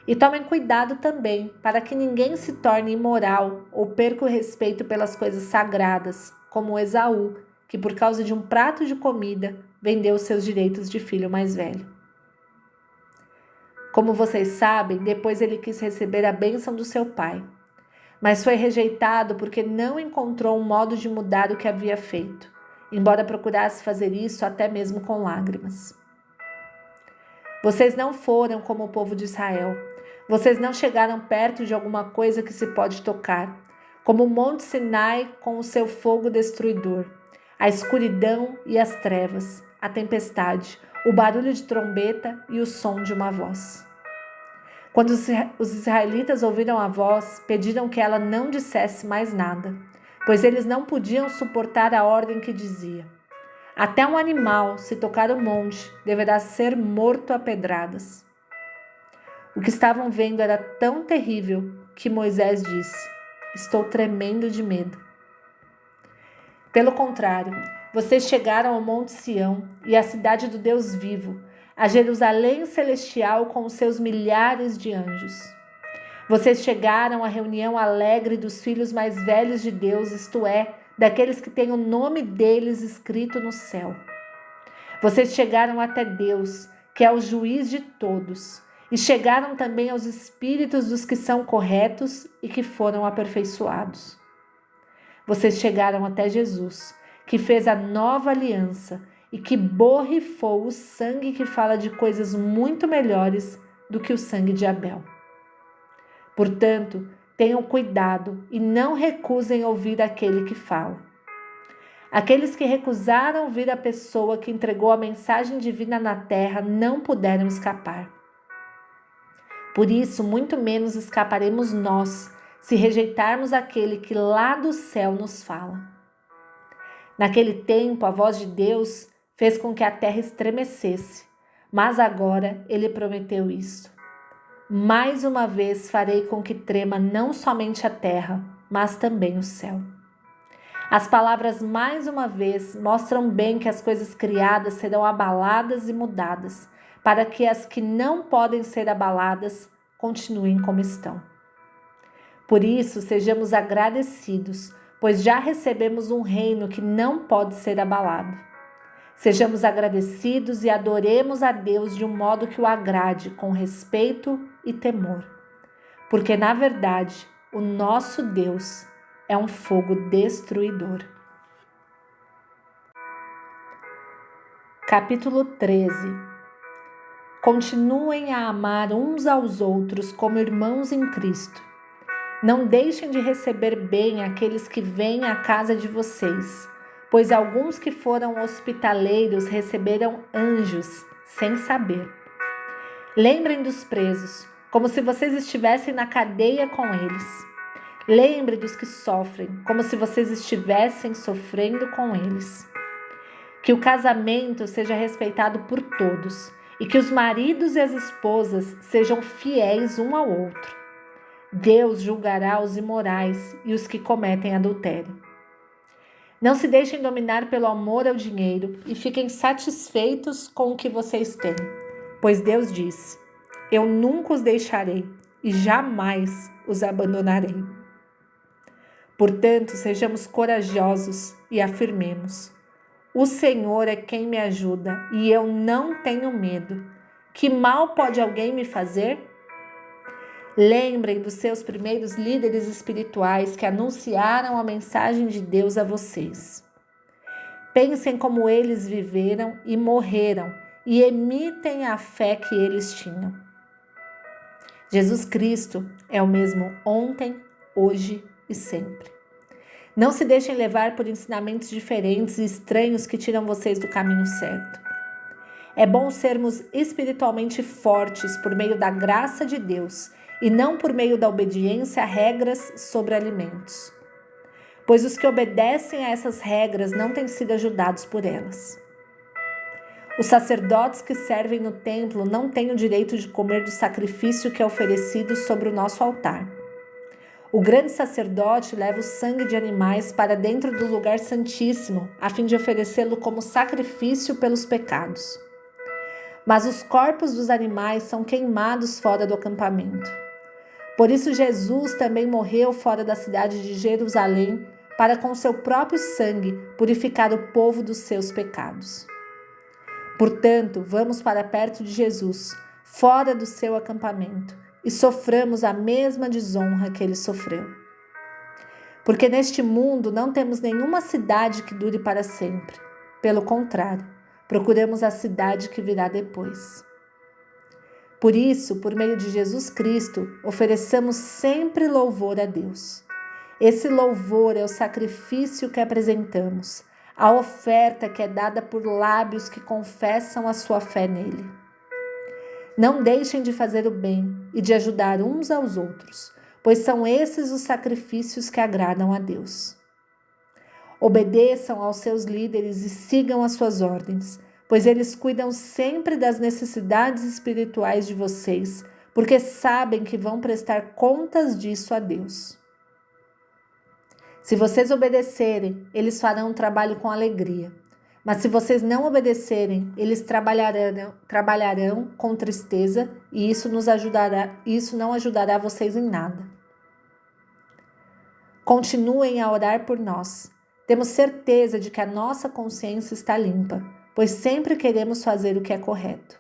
E tomem cuidado também para que ninguém se torne imoral ou perca o respeito pelas coisas sagradas, como Esaú, que por causa de um prato de comida vendeu seus direitos de filho mais velho. Como vocês sabem, depois ele quis receber a bênção do seu pai, mas foi rejeitado porque não encontrou um modo de mudar o que havia feito, embora procurasse fazer isso até mesmo com lágrimas. Vocês não foram como o povo de Israel. Vocês não chegaram perto de alguma coisa que se pode tocar, como o Monte Sinai com o seu fogo destruidor, a escuridão e as trevas, a tempestade, o barulho de trombeta e o som de uma voz. Quando os israelitas ouviram a voz, pediram que ela não dissesse mais nada, pois eles não podiam suportar a ordem que dizia: até um animal, se tocar o monte, deverá ser morto a pedradas. O que estavam vendo era tão terrível que Moisés disse: estou tremendo de medo. Pelo contrário, vocês chegaram ao Monte Sião e à cidade do Deus vivo, a Jerusalém celestial com os seus milhares de anjos. Vocês chegaram à reunião alegre dos filhos mais velhos de Deus, isto é, daqueles que têm o nome deles escrito no céu. Vocês chegaram até Deus, que é o juiz de todos, e chegaram também aos espíritos dos que são corretos e que foram aperfeiçoados. Vocês chegaram até Jesus, que fez a nova aliança e que borrifou o sangue que fala de coisas muito melhores do que o sangue de Abel. Portanto, tenham cuidado e não recusem ouvir aquele que fala. Aqueles que recusaram ouvir a pessoa que entregou a mensagem divina na terra não puderam escapar. Por isso, muito menos escaparemos nós, se rejeitarmos aquele que lá do céu nos fala. Naquele tempo, a voz de Deus fez com que a terra estremecesse, mas agora ele prometeu isso. Mais uma vez farei com que trema não somente a terra, mas também o céu. As palavras mais uma vez mostram bem que as coisas criadas serão abaladas e mudadas, para que as que não podem ser abaladas continuem como estão. Por isso, sejamos agradecidos, pois já recebemos um reino que não pode ser abalado. Sejamos agradecidos e adoremos a Deus de um modo que o agrade, com respeito e temor. Porque, na verdade, o nosso Deus é um fogo destruidor. Capítulo 13. Continuem a amar uns aos outros como irmãos em Cristo. Não deixem de receber bem aqueles que vêm à casa de vocês, pois alguns que foram hospitaleiros receberam anjos sem saber. Lembrem dos presos, como se vocês estivessem na cadeia com eles. Lembre dos que sofrem, como se vocês estivessem sofrendo com eles. Que o casamento seja respeitado por todos e que os maridos e as esposas sejam fiéis um ao outro. Deus julgará os imorais e os que cometem adultério. Não se deixem dominar pelo amor ao dinheiro e fiquem satisfeitos com o que vocês têm, pois Deus disse: eu nunca os deixarei e jamais os abandonarei. Portanto, sejamos corajosos e afirmemos: o Senhor é quem me ajuda e eu não tenho medo. Que mal pode alguém me fazer? Lembrem dos seus primeiros líderes espirituais que anunciaram a mensagem de Deus a vocês. Pensem como eles viveram e morreram e imitem a fé que eles tinham. Jesus Cristo é o mesmo ontem, hoje e sempre. Não se deixem levar por ensinamentos diferentes e estranhos que tiram vocês do caminho certo. É bom sermos espiritualmente fortes por meio da graça de Deus e não por meio da obediência a regras sobre alimentos. Pois os que obedecem a essas regras não têm sido ajudados por elas. Os sacerdotes que servem no templo não têm o direito de comer do sacrifício que é oferecido sobre o nosso altar. O grande sacerdote leva o sangue de animais para dentro do lugar santíssimo, a fim de oferecê-lo como sacrifício pelos pecados. Mas os corpos dos animais são queimados fora do acampamento. Por isso Jesus também morreu fora da cidade de Jerusalém para com seu próprio sangue purificar o povo dos seus pecados. Portanto, vamos para perto de Jesus, fora do seu acampamento, e soframos a mesma desonra que ele sofreu. Porque neste mundo não temos nenhuma cidade que dure para sempre. Pelo contrário, procuramos a cidade que virá depois. Por isso, por meio de Jesus Cristo, ofereçamos sempre louvor a Deus. Esse louvor é o sacrifício que apresentamos, a oferta que é dada por lábios que confessam a sua fé nele. Não deixem de fazer o bem e de ajudar uns aos outros, pois são esses os sacrifícios que agradam a Deus. Obedeçam aos seus líderes e sigam as suas ordens, pois eles cuidam sempre das necessidades espirituais de vocês, porque sabem que vão prestar contas disso a Deus. Se vocês obedecerem, eles farão o trabalho com alegria. Mas se vocês não obedecerem, eles trabalharão com tristeza e isso não ajudará vocês em nada. Continuem a orar por nós. Temos certeza de que a nossa consciência está limpa, pois sempre queremos fazer o que é correto.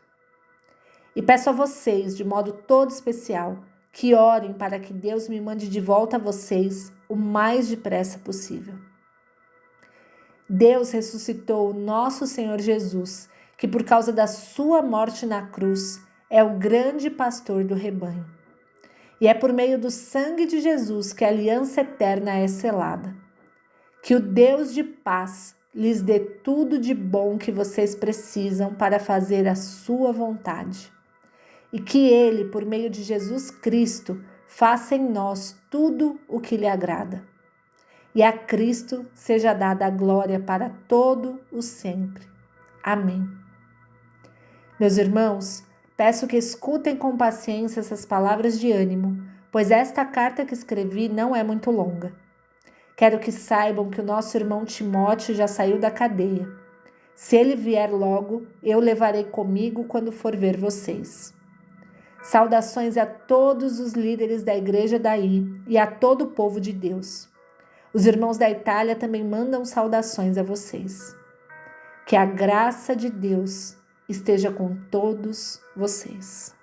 E peço a vocês, de modo todo especial, que orem para que Deus me mande de volta a vocês o mais depressa possível. Deus ressuscitou o nosso Senhor Jesus, que por causa da sua morte na cruz é o grande pastor do rebanho. E é por meio do sangue de Jesus que a aliança eterna é selada. Que o Deus de paz lhes dê tudo de bom que vocês precisam para fazer a sua vontade. E que Ele, por meio de Jesus Cristo, faça em nós tudo o que lhe agrada. E a Cristo seja dada a glória para todo o sempre. Amém. Meus irmãos, peço que escutem com paciência essas palavras de ânimo, pois esta carta que escrevi não é muito longa. Quero que saibam que o nosso irmão Timóteo já saiu da cadeia. Se ele vier logo, eu o levarei comigo quando for ver vocês. Saudações a todos os líderes da igreja daí e a todo o povo de Deus. Os irmãos da Itália também mandam saudações a vocês. Que a graça de Deus esteja com todos vocês.